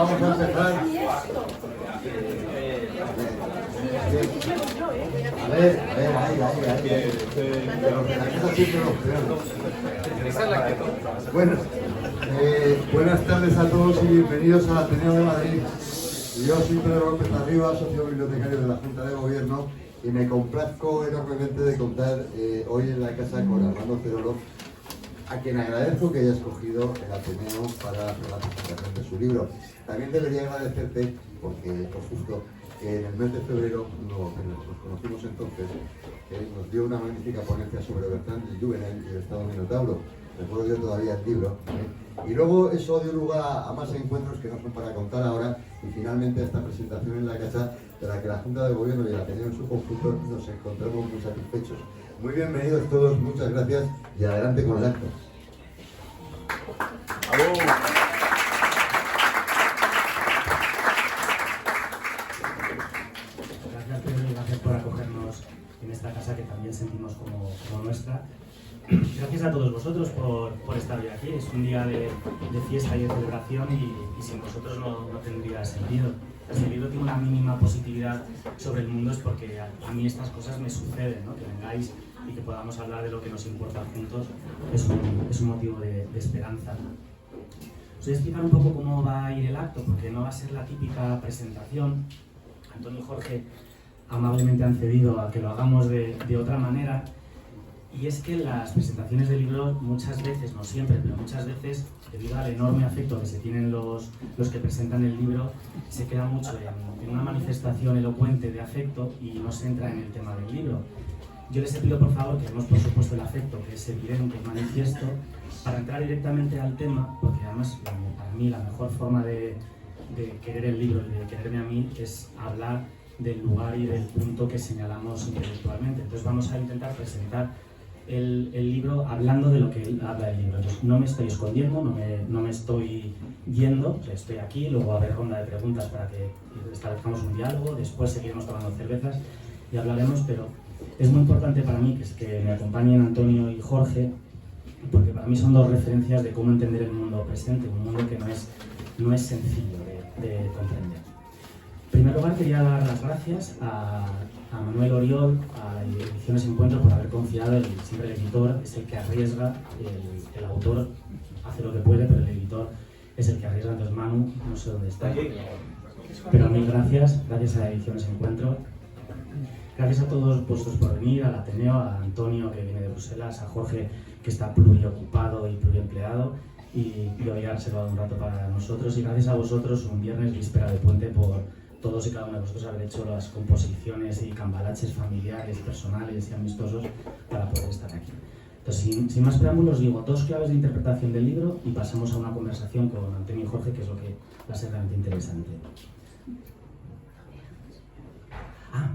vamos a empezar. A ver, ahí. Pero que la cosa siempre nos creamos. Bueno, buenas tardes a todos y bienvenidos al Ateneo de Madrid. Yo soy Pedro López Arriba, socio bibliotecario de la Junta de Gobierno, y me complazco enormemente de contar hoy en la casa con Armando Cerolo, a quien agradezco que haya escogido el Ateneo para hacer la presentación de su libro. También debería agradecerte porque, por justo, en el mes de febrero, nos conocimos entonces, nos dio una magnífica ponencia sobre Bertrand de Jouvenel y el Estado Minotauro. Recuerdo yo todavía el libro. Y luego eso dio lugar a más encuentros que no son para contar ahora, y finalmente a esta presentación en la casa, de la que la Junta de Gobierno y el Ateneo en su conjunto nos encontramos muy satisfechos. Muy bienvenidos todos, muchas gracias y adelante con el acto. Gracias, Pedro, y gracias por acogernos en esta casa que también sentimos como nuestra. Gracias a todos vosotros por estar hoy aquí. Es un día de fiesta y de celebración y sin vosotros no tendría sentido. Si el libro tiene una mínima positividad sobre el mundo es porque a mí estas cosas me suceden, ¿no? Que vengáis y que podamos hablar de lo que nos importa juntos es un motivo de esperanza. Os voy a explicar un poco cómo va a ir el acto, porque no va a ser la típica presentación. Antonio y Jorge amablemente han cedido a que lo hagamos de otra manera. Y es que las presentaciones de libros muchas veces, no siempre, pero muchas veces, debido al enorme afecto que se tienen los que presentan el libro, se queda mucho en una manifestación elocuente de afecto y no se entra en el tema del libro. Yo les pido por favor que demos por supuesto el afecto, que es evidente y manifiesto, para entrar directamente al tema, porque además para mí la mejor forma de querer el libro y de quererme a mí es hablar del lugar y del punto que señalamos intelectualmente. Entonces vamos a intentar presentar el libro hablando de lo que habla el libro. Entonces, no me estoy escondiendo, no me estoy yendo, o sea, estoy aquí, luego va a haber ronda de preguntas para que establezcamos un diálogo, después seguiremos tomando cervezas y hablaremos, pero es muy importante para mí que me acompañen Antonio y Jorge, porque para mí son dos referencias de cómo entender el mundo presente, un mundo que no es sencillo de comprender. En primer lugar, quería dar las gracias a Manuel Oriol, a Ediciones Encuentro, por haber confiado. Siempre el editor es el que arriesga, el autor hace lo que puede, pero el editor es el que arriesga. Entonces Manu, no sé dónde está, pero mil gracias a Ediciones Encuentro. Gracias a todos vosotros por venir, al Ateneo, a Antonio, que viene de Bruselas, a Jorge, que está pluriocupado y pluriempleado, y hoy ha reservado un rato para nosotros, y gracias a vosotros, un viernes víspera de puente, por todos y cada uno de vosotros haber hecho las composiciones y cambalaches familiares, personales y amistosos para poder estar aquí. Entonces, sin más preámbulos, digo dos claves de interpretación del libro y pasamos a una conversación con Antonio y Jorge, que es lo que va a ser realmente interesante.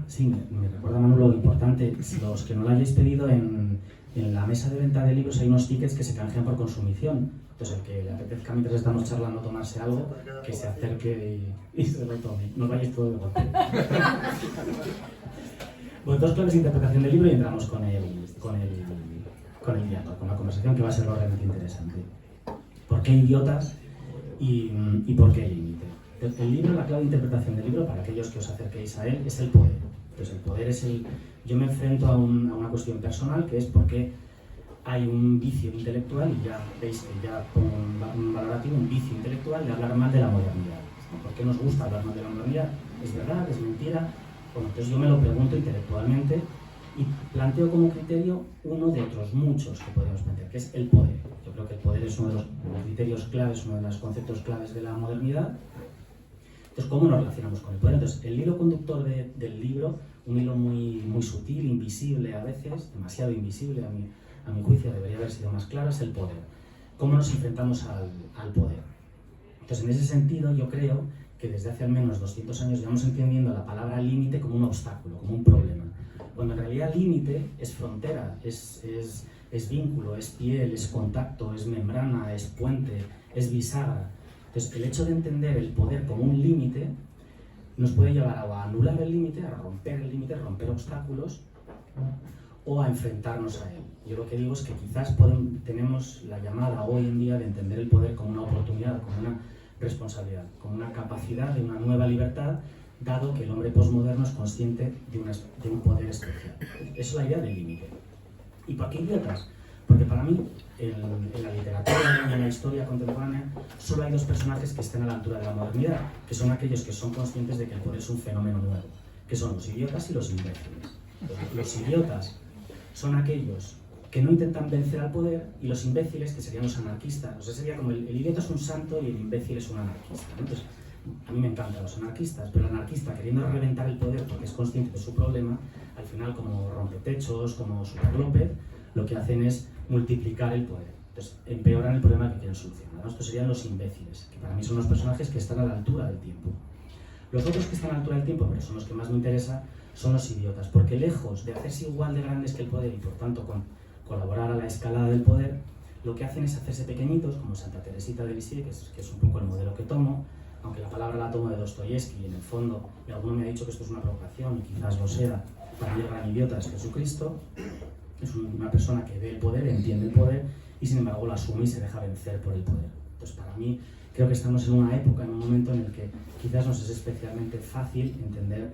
Sí, me recuerda, Manu, lo importante. Los que no lo hayáis pedido, en la mesa de venta de libros hay unos tickets que se canjean por consumición. Entonces, el que le apetezca mientras estamos charlando tomarse algo, que se acerque y se lo tome. No vayáis todo de golpe. Bueno, dos claves de interpretación del libro y entramos con el diálogo, con la conversación, que va a ser realmente interesante. ¿Por qué idiotas y por qué límite? El libro, la clave de interpretación del libro, para aquellos que os acerquéis a él, es el poder. Entonces, el poder es yo me enfrento a una cuestión personal, que es porque hay un vicio intelectual, y ya veis que ya pongo un valorativo, un vicio intelectual de hablar mal de la modernidad. ¿Por qué nos gusta hablar mal de la modernidad? ¿Es verdad? ¿Es mentira? Bueno, entonces yo me lo pregunto intelectualmente y planteo como criterio uno de otros muchos que podemos plantear, que es el poder. Yo creo que el poder es uno de los criterios claves, uno de los conceptos claves de la modernidad. Entonces, ¿cómo nos relacionamos con el poder? Entonces, el hilo conductor del libro, un hilo muy sutil, invisible a veces, demasiado invisible a mi juicio, debería haber sido más claro, es el poder. ¿Cómo nos enfrentamos al poder? Entonces, en ese sentido, yo creo que desde hace al menos 200 años llevamos entendiendo la palabra límite como un obstáculo, como un problema. Cuando en realidad límite es frontera, es vínculo, es piel, es contacto, es membrana, es puente, es bisagra. Entonces, el hecho de entender el poder como un límite nos puede llevar a anular el límite, a romper el límite, a romper obstáculos, o a enfrentarnos a él. Yo lo que digo es que quizás tenemos la llamada hoy en día de entender el poder como una oportunidad, como una responsabilidad, como una capacidad de una nueva libertad, dado que el hombre posmoderno es consciente de un poder especial. Esa es la idea del límite. ¿Y por qué idiotas? Porque para mí, en la literatura y en la historia contemporánea, solo hay dos personajes que estén a la altura de la modernidad, que son aquellos que son conscientes de que el poder es un fenómeno nuevo, que son los idiotas y los imbéciles. Los idiotas son aquellos que no intentan vencer al poder, y los imbéciles, que serían los anarquistas. O sea, sería como el idiota es un santo y el imbécil es un anarquista, ¿no? Entonces, a mí me encantan los anarquistas, pero el anarquista, queriendo reventar el poder porque es consciente de su problema, al final, como Rompetechos, como Super López, lo que hacen es multiplicar el poder. Entonces, empeoran el problema que quieren solucionar, ¿no? Estos serían los imbéciles, que para mí son los personajes que están a la altura del tiempo. Los otros que están a la altura del tiempo, pero son los que más me interesan, son los idiotas, porque lejos de hacerse igual de grandes que el poder y por tanto colaborar a la escalada del poder, lo que hacen es hacerse pequeñitos, como Santa Teresita de Lisieux, que es un poco el modelo que tomo, aunque la palabra la tomo de Dostoyevsky, y en el fondo, y alguno me ha dicho que esto es una provocación, y quizás lo sea, para mí el gran idiota es Jesucristo. Es una persona que ve el poder, entiende el poder, y sin embargo lo asume y se deja vencer por el poder. Entonces, para mí, creo que estamos en una época, en un momento en el que quizás nos es especialmente fácil entender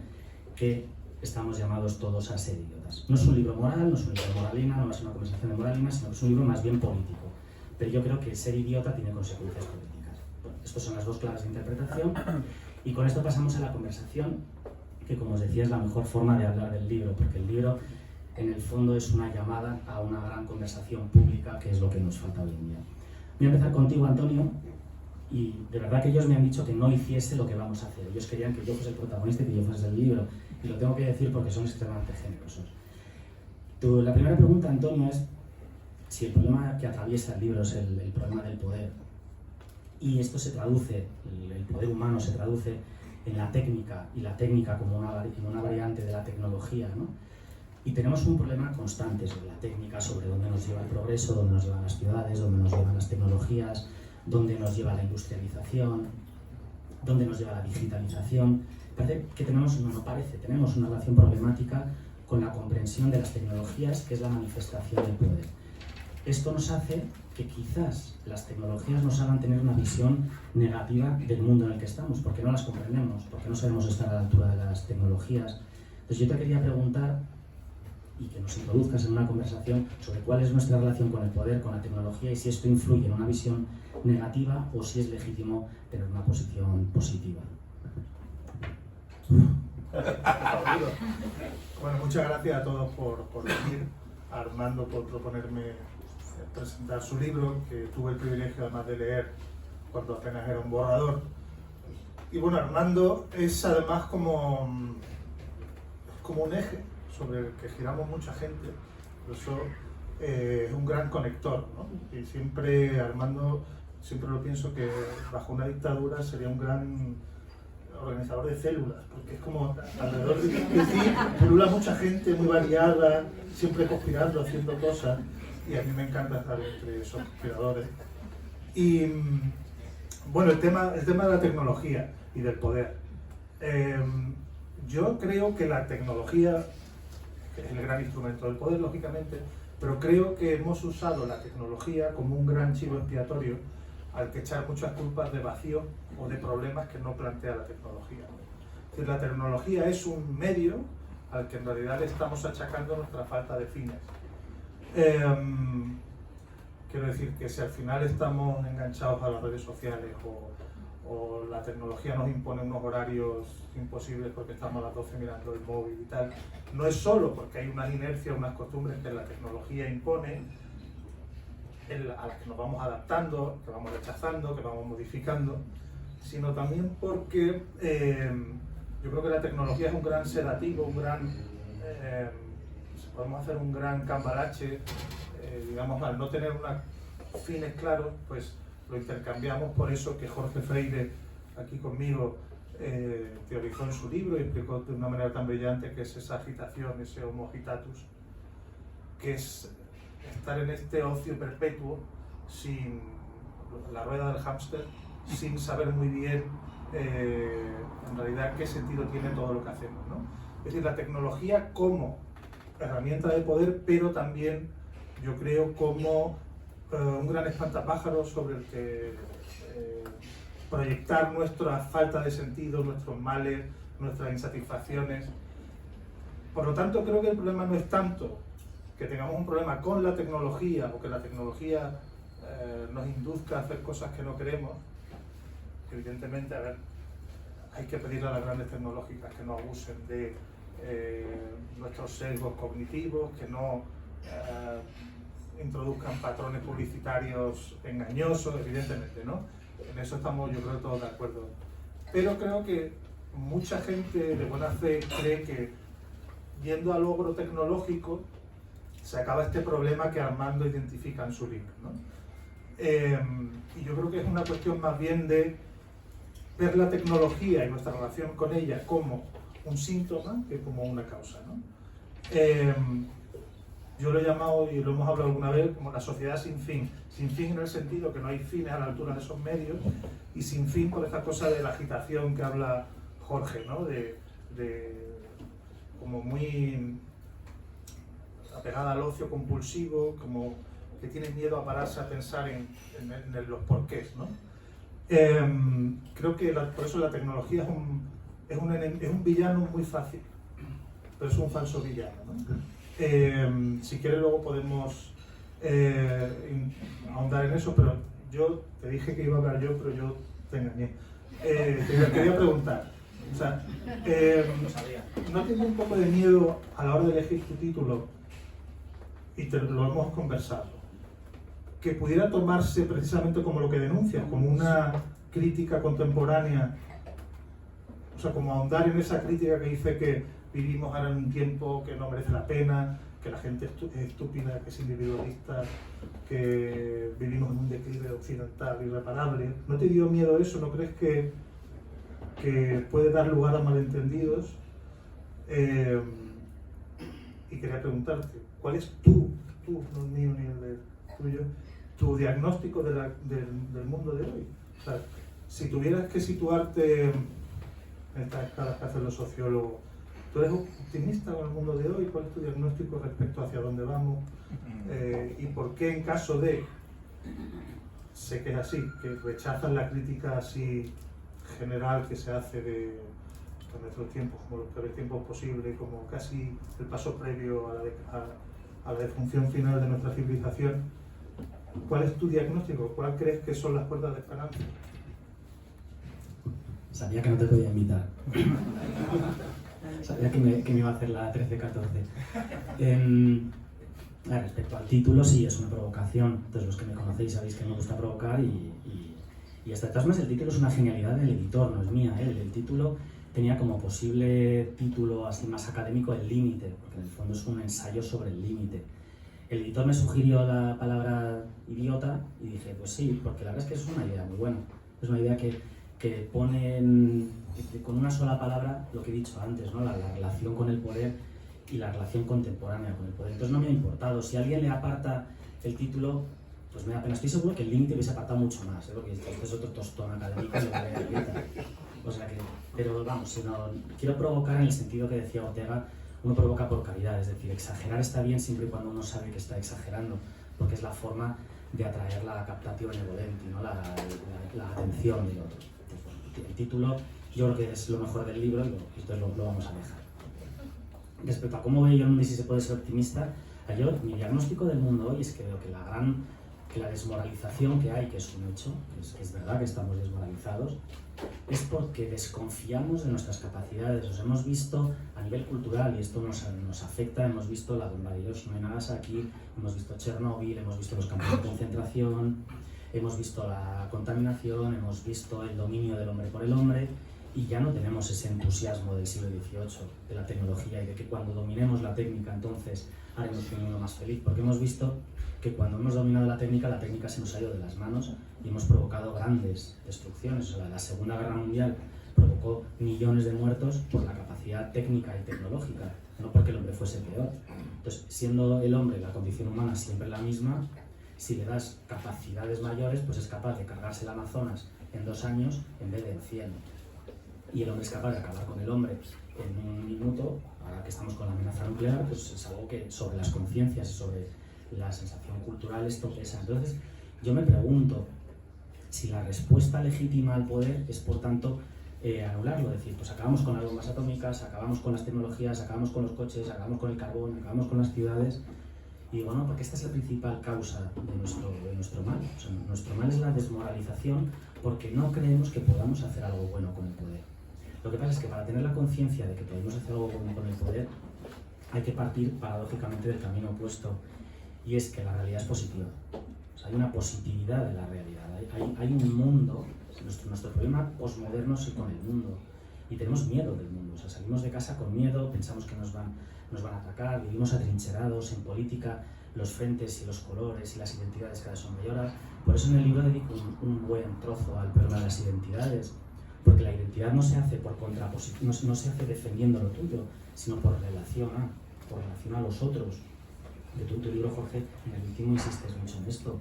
que estamos llamados todos a ser idiotas. No es un libro moral, no es un libro de moralina, no es una conversación de moralina, sino que es un libro más bien político. Pero yo creo que ser idiota tiene consecuencias políticas. Bueno, estas son las dos claves de interpretación, y con esto pasamos a la conversación, que como os decía es la mejor forma de hablar del libro, porque el libro en el fondo es una llamada a una gran conversación pública, que es lo que nos falta hoy en día. Voy a empezar contigo, Antonio, y de verdad que ellos me han dicho que no hiciese lo que vamos a hacer. Ellos querían que yo fuese el protagonista y que yo fuese el libro, y lo tengo que decir porque son extremadamente generosos. La primera pregunta, Antonio, es si el problema que atraviesa el libro es el problema del poder, y esto se traduce, el poder humano se traduce en la técnica, y la técnica como una variante de la tecnología, ¿no? Y tenemos un problema constante sobre la técnica, sobre dónde nos lleva el progreso, dónde nos llevan las ciudades, dónde nos llevan las tecnologías, dónde nos lleva la industrialización, dónde nos lleva la digitalización. Parece que tenemos una relación problemática con la comprensión de las tecnologías, que es la manifestación del poder. Esto nos hace que quizás las tecnologías nos hagan tener una visión negativa del mundo en el que estamos, porque no las comprendemos, porque no sabemos estar a la altura de las tecnologías. Entonces yo te quería preguntar, y que nos introduzcas en una conversación sobre cuál es nuestra relación con el poder, con la tecnología, y si esto influye en una visión negativa o si es legítimo tener una posición positiva. Bueno, muchas gracias a todos por venir, a Armando por proponerme presentar su libro, que tuve el privilegio además de leer cuando apenas era un borrador. Y bueno, Armando es además como un eje sobre el que giramos mucha gente, por eso es un gran conector, ¿no? Y siempre Armando, siempre lo pienso que bajo una dictadura sería un gran organizador de células, porque es como alrededor de ti pulula mucha gente muy variada, siempre conspirando, haciendo cosas, y a mí me encanta estar entre esos conspiradores. Y bueno, el tema de la tecnología y del poder. Yo creo que la tecnología es el gran instrumento del poder, lógicamente, pero creo que hemos usado la tecnología como un gran chivo expiatorio al que echar muchas culpas de vacío o de problemas que no plantea la tecnología. Es decir, la tecnología es un medio al que en realidad le estamos achacando nuestra falta de fines. Quiero decir que si al final estamos enganchados a las redes sociales o la tecnología nos impone unos horarios imposibles porque estamos a las 12 mirando el móvil y tal, no es solo porque hay unas inercias, unas costumbres que la tecnología impone, a las que nos vamos adaptando, que vamos rechazando, que vamos modificando, sino también porque yo creo que la tecnología es un gran sedativo, podemos hacer un gran cambalache, digamos, al no tener unos fines claros, pues lo intercambiamos por eso que Jorge Freire, aquí conmigo, teorizó en su libro y explicó de una manera tan brillante que es esa agitación, ese homo agitatus, que es estar en este ocio perpetuo, sin la rueda del hámster, sin saber muy bien en realidad qué sentido tiene todo lo que hacemos, ¿no? Es decir, la tecnología como herramienta de poder, pero también yo creo como un gran espantapájaros sobre el que proyectar nuestra falta de sentido, nuestros males, nuestras insatisfacciones. Por lo tanto, creo que el problema no es tanto que tengamos un problema con la tecnología o que la tecnología nos induzca a hacer cosas que no queremos. Evidentemente, a ver, hay que pedirle a las grandes tecnológicas que no abusen de nuestros sesgos cognitivos, que no introduzcan patrones publicitarios engañosos, evidentemente, ¿no? En eso estamos, yo creo, todos de acuerdo. Pero creo que mucha gente de buena fe cree que yendo al logro tecnológico se acaba este problema que Armando identifica en su libro, ¿no? Y yo creo que es una cuestión más bien de ver la tecnología y nuestra relación con ella como un síntoma que como una causa, ¿no? Yo lo he llamado, y lo hemos hablado alguna vez, como la sociedad sin fin. Sin fin en el sentido que no hay fines a la altura de esos medios, y sin fin por esta cosa de la agitación que habla Jorge, ¿no? Como muy apegada al ocio compulsivo, como que tiene miedo a pararse a pensar en los porqués, ¿no? Creo que por eso la tecnología es un villano muy fácil, pero es un falso villano, ¿no? Si quieres luego podemos ahondar en eso, pero yo te dije que iba a hablar yo, pero yo te engañé. Te quería preguntar, o sea, ¿no tienes un poco de miedo a la hora de elegir tu título? Y lo hemos conversado, que pudiera tomarse precisamente como lo que denuncias, como una crítica contemporánea, o sea, como ahondar en esa crítica que dice que vivimos ahora en un tiempo que no merece la pena, que la gente es estúpida, que es individualista, que vivimos en un declive occidental irreparable. ¿No te dio miedo eso? ¿No crees que puede dar lugar a malentendidos? Y quería preguntarte, ¿cuál es no el mío ni el tuyo, tu diagnóstico del mundo de hoy? O sea, si tuvieras que situarte en estas escalas que hacen los sociólogos, ¿tú eres optimista con el mundo de hoy? ¿Cuál es tu diagnóstico respecto hacia dónde vamos? ¿Y por qué en caso de, sé que es así, que rechazan la crítica así general que se hace de nuestros tiempos como los peores tiempos posibles, como casi el paso previo a la defunción final de nuestra civilización? ¿Cuál es tu diagnóstico? ¿Cuál crees que son las puertas de esperanza? Sabía que no te podía invitar. Sabía que me iba a hacer la 13-14. Respecto al título, sí, es una provocación. Entonces, los que me conocéis sabéis que me gusta provocar y hasta de todas maneras el título es una genialidad del editor, no es mía. El título tenía como posible título así más académico El límite, porque en el fondo es un ensayo sobre el límite. El editor me sugirió la palabra idiota y dije, pues sí, porque la verdad es que es una idea muy buena. Es una idea que pone con una sola palabra lo que he dicho antes, ¿no? La relación con el poder y la relación contemporánea con el poder. Entonces no me ha importado. Si alguien le aparta el título, pues me da pena. Estoy seguro que El límite hubiese apartado mucho más, porque este es otro tostón académico y lo que aprieta. O sea que, pero vamos, sino, quiero provocar en el sentido que decía Ortega, uno provoca por caridad, es decir, exagerar está bien siempre y cuando uno sabe que está exagerando, porque es la forma de atraer la captatio benevolenti, ¿no? la atención del otro. Entonces, el título yo creo que es lo mejor del libro y entonces lo vamos a dejar. Respecto a cómo veo yo el mundo y si se puede ser optimista, mi diagnóstico del mundo hoy es que veo que la desmoralización que hay, que es un hecho, que es verdad que estamos desmoralizados, es porque desconfiamos de nuestras capacidades. Os hemos visto a nivel cultural, y esto nos afecta, hemos visto la bomba de Hiroshima y Nagasaki, hemos visto Chernóbil, hemos visto los campos de concentración, hemos visto la contaminación, hemos visto el dominio del hombre por el hombre, y ya no tenemos ese entusiasmo del siglo XVIII, de la tecnología, y de que cuando dominemos la técnica entonces haremos un mundo más feliz, porque hemos visto que cuando hemos dominado la técnica se nos ha ido de las manos y hemos provocado grandes destrucciones. O sea, la Segunda Guerra Mundial provocó millones de muertos por la capacidad técnica y tecnológica, no porque el hombre fuese peor. Entonces, siendo el hombre, la condición humana, siempre la misma, si le das capacidades mayores, pues es capaz de cargarse el Amazonas en 2 años en vez de en 100. Y el hombre es capaz de acabar con el hombre en 1 minuto. Ahora que estamos con la amenaza nuclear, pues es algo que sobre las conciencias y sobre la sensación cultural esto pesa. Entonces, yo me pregunto si la respuesta legítima al poder es, por tanto, anularlo, es decir, pues acabamos con las bombas atómicas, acabamos con las tecnologías, acabamos con los coches, acabamos con el carbón, acabamos con las ciudades. Y digo, no, porque esta es la principal causa de nuestro mal. O sea, nuestro mal es la desmoralización porque no creemos que podamos hacer algo bueno con el poder. Lo que pasa es que para tener la conciencia de que podemos hacer algo bueno con el poder, hay que partir paradójicamente del camino opuesto, y es que la realidad es positiva. O sea, hay una positividad de la realidad. Hay un mundo, nuestro problema posmoderno es con el mundo, y tenemos miedo del mundo. O sea, salimos de casa con miedo, pensamos que nos van a atacar, vivimos atrincherados en política, los frentes y los colores y las identidades cada vez son mayores. Por eso en el libro dedico un buen trozo al problema de las identidades, porque la identidad no se hace por contraposición, no se hace defendiendo lo tuyo, sino por relación a los otros. De tu libro, Jorge, en el último insistes mucho en esto.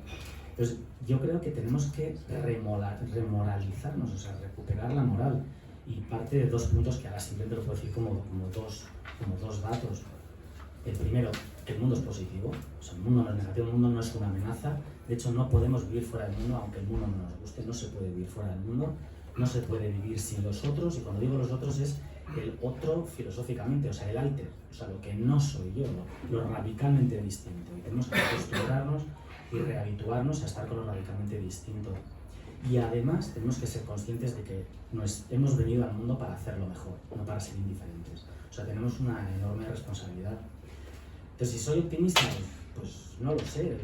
Entonces, yo creo que tenemos que remoralizarnos, o sea, recuperar la moral. Y parte de dos puntos que ahora simplemente lo puedo decir como dos datos. El primero, que el mundo es positivo, o sea, el mundo no es negativo, el mundo no es una amenaza. De hecho, no podemos vivir fuera del mundo, aunque el mundo no nos guste, no se puede vivir fuera del mundo, no se puede vivir sin los otros, y cuando digo los otros es el otro filosóficamente, o sea, el alter, o sea, lo que no soy yo, lo radicalmente distinto. Y tenemos que acostumbrarnos y rehabituarnos a estar con lo radicalmente distinto. Y además tenemos que ser conscientes de que hemos venido al mundo para hacerlo mejor, no para ser indiferentes. O sea, tenemos una enorme responsabilidad. Entonces, si soy optimista, pues no lo sé,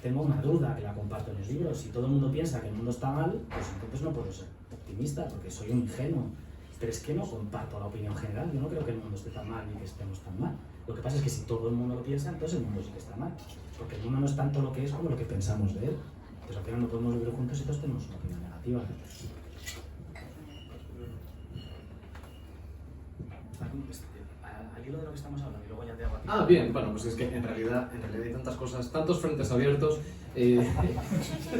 tengo una duda que la comparto en los libros. Si todo el mundo piensa que el mundo está mal, pues entonces no puedo ser optimista porque soy un ingenuo. Pero es que no comparto la opinión general, yo no creo que el mundo esté tan mal ni que estemos tan mal. Lo que pasa es que si todo el mundo lo piensa, entonces el mundo sí que está mal. Porque el mundo no es tanto lo que es como lo que pensamos de él. Pues al final no podemos vivir juntos y todos tenemos una opinión negativa. Al hilo de lo que estamos hablando y luego ya te hago a ti. Ah, bien, bueno, pues es que en realidad hay tantas cosas, tantos frentes abiertos.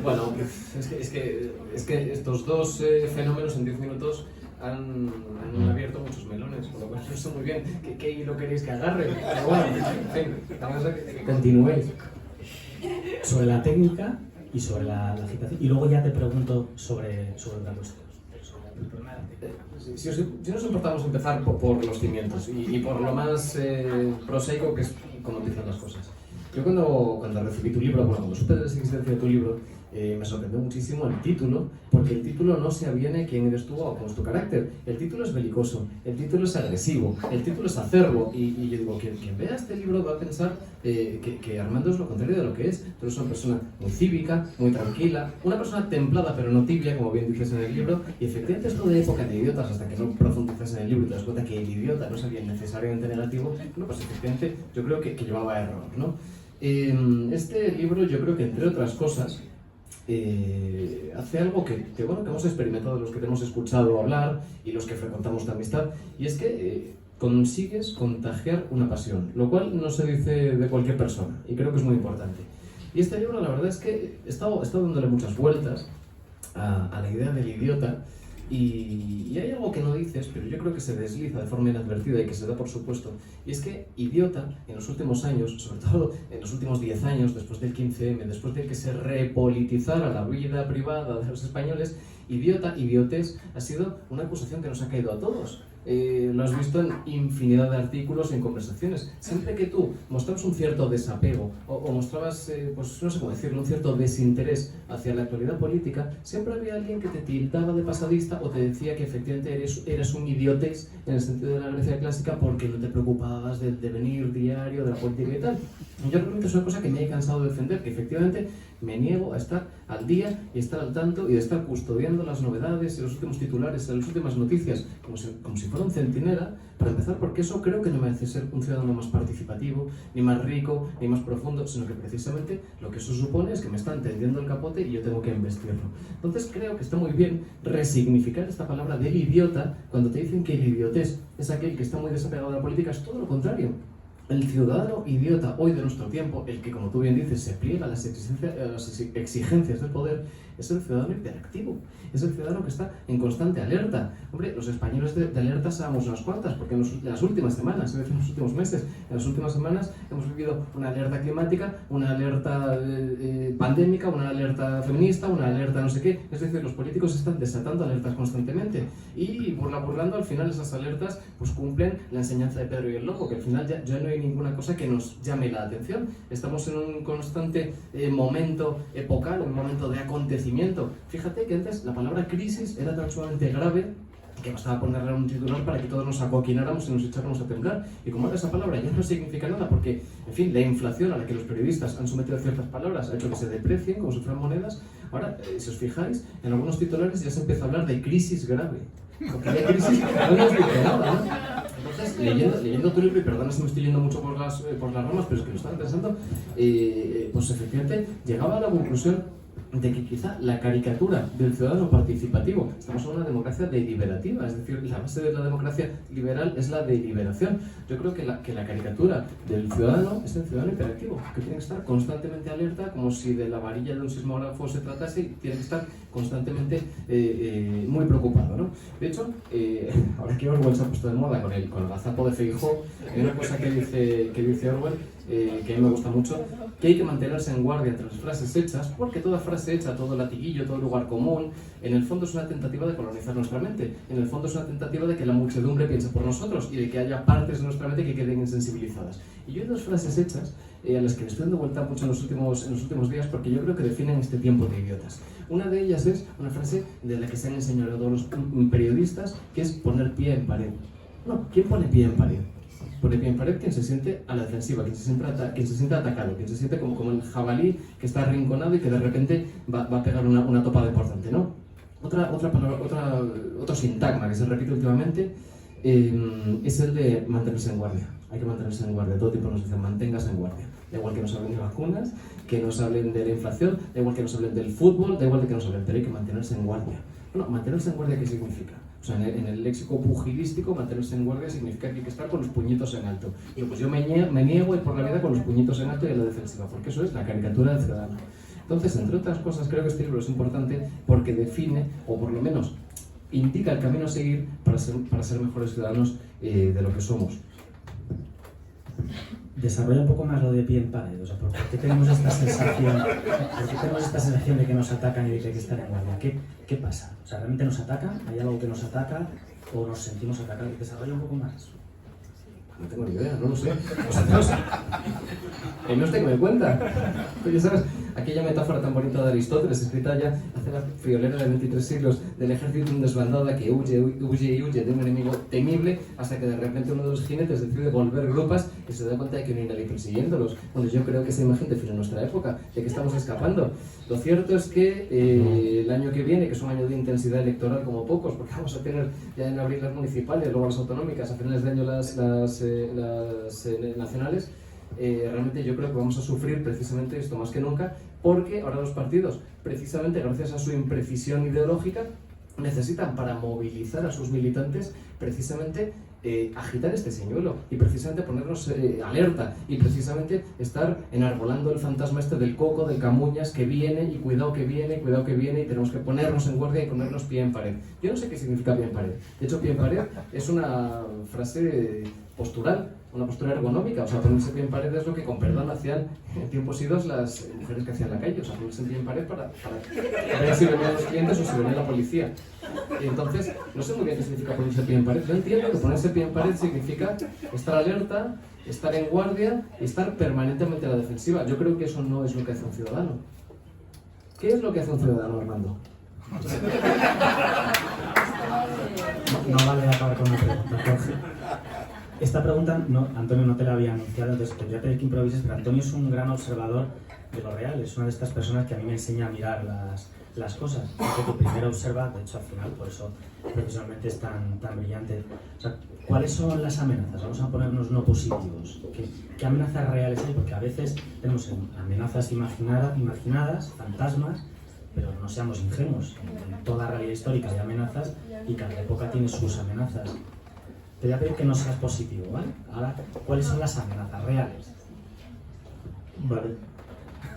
Bueno, es que estos dos fenómenos en 10 minutos han abierto muchos melones, por lo cual no sé muy bien qué hilo queréis que agarre. Pero bueno, en fin, continuéis sobre la técnica y sobre la agitación, y luego ya te pregunto sobre otra cuestión. Si nos importamos empezar por los cimientos y por lo más prosaico, que es cómo empiezan las cosas. Yo cuando recibí tu libro, cuando supe de la existencia de tu libro, me sorprendió muchísimo el título, porque el título no se aviene quién eres tú o cómo es tu carácter. El título es belicoso, el título es agresivo, el título es acerbo, y yo digo, quien vea este libro va a pensar que Armando es lo contrario de lo que es. Tú eres una persona muy cívica, muy tranquila, una persona templada pero no tibia, como bien dices en el libro, y efectivamente esto de época de idiotas, hasta que no profundizas en el libro y te das cuenta que el idiota no sería necesariamente negativo, bueno, pues efectivamente yo creo que llevaba error, ¿no? Este libro, yo creo que entre otras cosas hace algo que hemos experimentado los que te hemos escuchado hablar y los que frecuentamos la amistad, y es que consigues contagiar una pasión, lo cual no se dice de cualquier persona, y creo que es muy importante. Y este libro, la verdad es que he estado dándole muchas vueltas a la idea del idiota, y hay algo que no dices, pero yo creo que se desliza de forma inadvertida y que se da por supuesto, y es que idiota en los últimos años, sobre todo en los últimos 10 años, después del 15M, después de que se repolitizara la vida privada de los españoles, idiotes, ha sido una acusación que nos ha caído a todos. Lo has visto en infinidad de artículos y en conversaciones. Siempre que tú mostrabas un cierto desapego o mostrabas, pues no sé cómo decirlo, un cierto desinterés hacia la actualidad política, siempre había alguien que te tildaba de pasadista o te decía que efectivamente eras un idiotes en el sentido de la Grecia clásica porque no te preocupabas del devenir diario de la política y tal. Yo realmente es una cosa que me he cansado de defender, que efectivamente me niego a estar al día y estar al tanto y de estar custodiando las novedades y los últimos titulares, las últimas noticias, como si fuera un centinela, para empezar, porque eso creo que no me hace ser un ciudadano más participativo, ni más rico, ni más profundo, sino que precisamente lo que eso supone es que me están tendiendo el capote y yo tengo que investirlo. Entonces creo que está muy bien resignificar esta palabra del idiota cuando te dicen que el idiotés es aquel que está muy desapegado de la política. Es todo lo contrario. El ciudadano idiota hoy de nuestro tiempo, el que, como tú bien dices, se pliega a las exigencias del poder, es el ciudadano hiperactivo, es el ciudadano que está en constante alerta. Hombre, los españoles de alerta sabemos unas cuantas, porque en las últimas semanas, en los últimos meses, en las últimas semanas hemos vivido una alerta climática, una alerta pandémica, una alerta feminista, una alerta no sé qué. Es decir, los políticos están desatando alertas constantemente y burlando al final esas alertas pues cumplen la enseñanza de Pedro y el Lobo, que al final ya no hay ninguna cosa que nos llame la atención. Estamos en un constante momento epocal, un momento de acontecimiento. Fíjate que antes la palabra crisis era tan sumamente grave que bastaba ponerle un titular para que todos nos acoquináramos y nos echáramos a temblar. Y como ahora esa palabra ya no significa nada, porque, en fin, la inflación a la que los periodistas han sometido ciertas palabras ha hecho que se deprecien como si fueran monedas. Ahora, si os fijáis, en algunos titulares ya se empieza a hablar de crisis grave. Porque hay crisis no nos dice nada, ¿no? Entonces, leyendo tu libro, y perdona si me estoy yendo mucho por las ramas, pero es que lo estaba pensando, pues efectivamente llegaba a la conclusión de que quizá la caricatura del ciudadano participativo, estamos en una democracia deliberativa, es decir, la base de la democracia liberal es la deliberación. Yo creo que la caricatura del ciudadano es el ciudadano hiperactivo, que tiene que estar constantemente alerta, como si de la varilla de un sismógrafo se tratase, y tiene que estar constantemente muy preocupado, ¿no? De hecho, ahora que Orwell se ha puesto de moda con el gazapo de Feijóo, hay una cosa que dice Orwell, que a mí me gusta mucho, que hay que mantenerse en guardia entre las frases hechas, porque toda frase hecha, todo latiguillo, todo lugar común, en el fondo es una tentativa de colonizar nuestra mente, en el fondo es una tentativa de que la muchedumbre piense por nosotros y de que haya partes de nuestra mente que queden insensibilizadas. Y yo hay dos frases hechas a las que le estoy dando vuelta mucho en los últimos días, porque yo creo que definen este tiempo de idiotas. Una de ellas es una frase de la que se han enseñado los periodistas, que es poner pie en pared. No, ¿quién pone pie en pared? Pone pie en pared quien se siente a la defensiva, quien se siente atacado, quien se siente como el jabalí que está arrinconado y que de repente va a pegar una topada importante, ¿no? Otro sintagma que se repite últimamente es el de mantenerse en guardia. Hay que mantenerse en guardia. Todo el tiempo nos dicen manténgase en guardia. Da igual que nos hablen de vacunas, que nos hablen de la inflación, da igual que nos hablen del fútbol, da igual de que nos hablen, pero hay que mantenerse en guardia. Bueno, mantenerse en guardia, ¿qué significa? O sea, en el léxico pugilístico, mantenerse en guardia significa que hay que estar con los puñitos en alto. Y pues yo me niego a ir por la vida con los puñitos en alto y a la defensiva, porque eso es la caricatura del ciudadano. Entonces, entre otras cosas, creo que este libro es importante porque define, o por lo menos indica el camino a seguir para ser mejores ciudadanos de lo que somos. Desarrolla un poco más lo de pie en pared, o sea, ¿por qué tenemos esta sensación? ¿Por qué tenemos esta sensación de que nos atacan y de que hay que estar en guardia? ¿Qué pasa? O sea, ¿realmente nos atacan? ¿Hay algo que nos ataca? ¿O nos sentimos atacados? Desarrolla un poco más. No tengo ni idea, no lo sé. Vosotros, que no os tengo en cuenta. Oye, ¿sabes? Aquella metáfora tan bonita de Aristóteles, escrita ya hace la friolera de 23 siglos, del ejército de un desbandada que huye de un enemigo temible, hasta que de repente uno de los jinetes decide volver grupas y se da cuenta de que no hay nadie persiguiéndolos. Bueno, yo creo que esa imagen define nuestra época, de que estamos escapando. Lo cierto es que el año que viene, que es un año de intensidad electoral como pocos, porque vamos a tener ya en abril las municipales, luego las autonómicas, a finales de año las nacionales, realmente yo creo que vamos a sufrir precisamente esto más que nunca, porque ahora los partidos, precisamente gracias a su imprecisión ideológica, necesitan para movilizar a sus militantes precisamente agitar este señuelo y precisamente ponernos alerta y precisamente estar enarbolando el fantasma este del coco, del camuñas que viene y cuidado que viene y tenemos que ponernos en guardia y ponernos pie en pared. Yo no sé qué significa pie en pared. De hecho, pie en pared es una frase postural, una postura ergonómica. O sea, ponerse pie en pared es lo que con perdón hacían en tiempos idos las mujeres que hacían la calle. O sea, ponerse pie en pared para ver si venían los clientes o si venía la policía. Y entonces, no sé muy bien qué significa ponerse pie en pared. Yo entiendo que ponerse pie en pared significa estar alerta, estar en guardia y estar permanentemente a la defensiva. Yo creo que eso no es lo que hace un ciudadano. ¿Qué es lo que hace un ciudadano, Armando? No vale acabar con una pregunta, Jorge. Esta pregunta, no, Antonio, no te la había anunciado, entonces te voy a pedir que improvises, pero Antonio es un gran observador de lo real, es una de estas personas que a mí me enseña a mirar las cosas, porque tú primero observas, de hecho al final por eso profesionalmente es tan brillante. O sea, ¿cuáles son las amenazas? Vamos a ponernos no positivos. ¿Qué amenazas reales hay? Porque a veces tenemos amenazas imaginadas, fantasmas, pero no seamos ingenuos. En toda realidad histórica hay amenazas y cada época tiene sus amenazas. Te voy a pedir que no seas positivo, ¿vale? Ahora, ¿cuáles son las amenazas reales? Vale.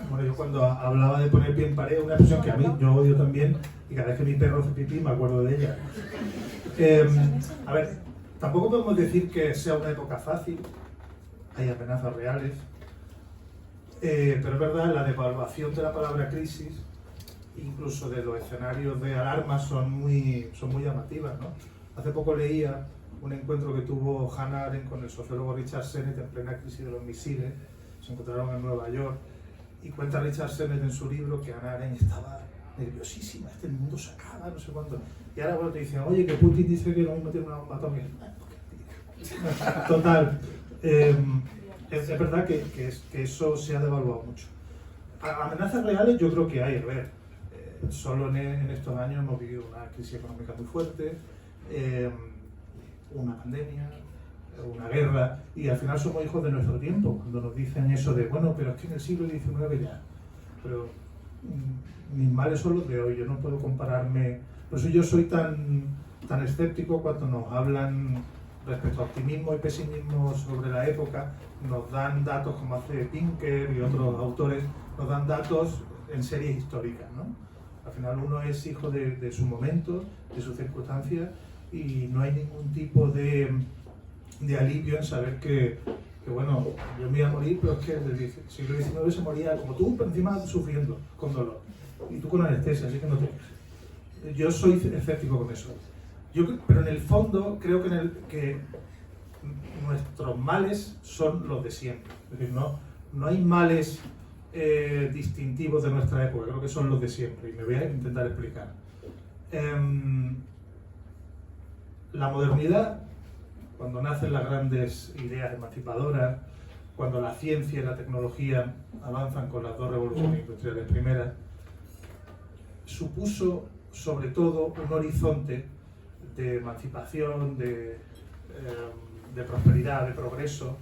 Bueno, yo cuando hablaba de poner pie en pared, una expresión que a mí yo odio también, y cada vez que mi perro hace pipí me acuerdo de ella. A ver, tampoco podemos decir que sea una época fácil, hay amenazas reales, pero es verdad, la devaluación de la palabra crisis, incluso de los escenarios de alarma, son muy llamativas, ¿no? Hace poco leía un encuentro que tuvo Hannah Arendt con el sociólogo Richard Sennett en plena crisis de los misiles, se encontraron en Nueva York, y cuenta Richard Sennett en su libro que Hannah Arendt estaba nerviosísima, el mundo se acaba, no sé cuánto, y ahora bueno, te dicen, oye, que Putin dice que lo mismo tiene una bomba atómica. Total, es verdad que eso se ha devaluado mucho. Amenazas reales yo creo que hay, a ver, solo en estos años hemos vivido una crisis económica muy fuerte, una pandemia, una guerra, y al final somos hijos de nuestro tiempo, cuando nos dicen eso de, bueno, pero es que en el siglo XIX ya, pero mis males son los de hoy, yo no puedo compararme, por eso yo soy tan escéptico cuando nos hablan respecto a optimismo y pesimismo sobre la época, nos dan datos como hace Pinker y otros autores, nos dan datos en series históricas, ¿no? Al final uno es hijo de su momento, de sus circunstancias, y no hay ningún tipo de alivio en saber que bueno, yo me iba a morir, pero es que desde el siglo XIX se moría como tú, pero encima sufriendo, con dolor, y tú con anestesia, así que no te... Yo soy escéptico con eso. Pero en el fondo creo que nuestros males son los de siempre. Es decir, no hay males distintivos de nuestra época, creo que son los de siempre, y me voy a intentar explicar. La modernidad, cuando nacen las grandes ideas emancipadoras, cuando la ciencia y la tecnología avanzan con las dos revoluciones industriales primeras, supuso sobre todo un horizonte de emancipación, de prosperidad, de progreso,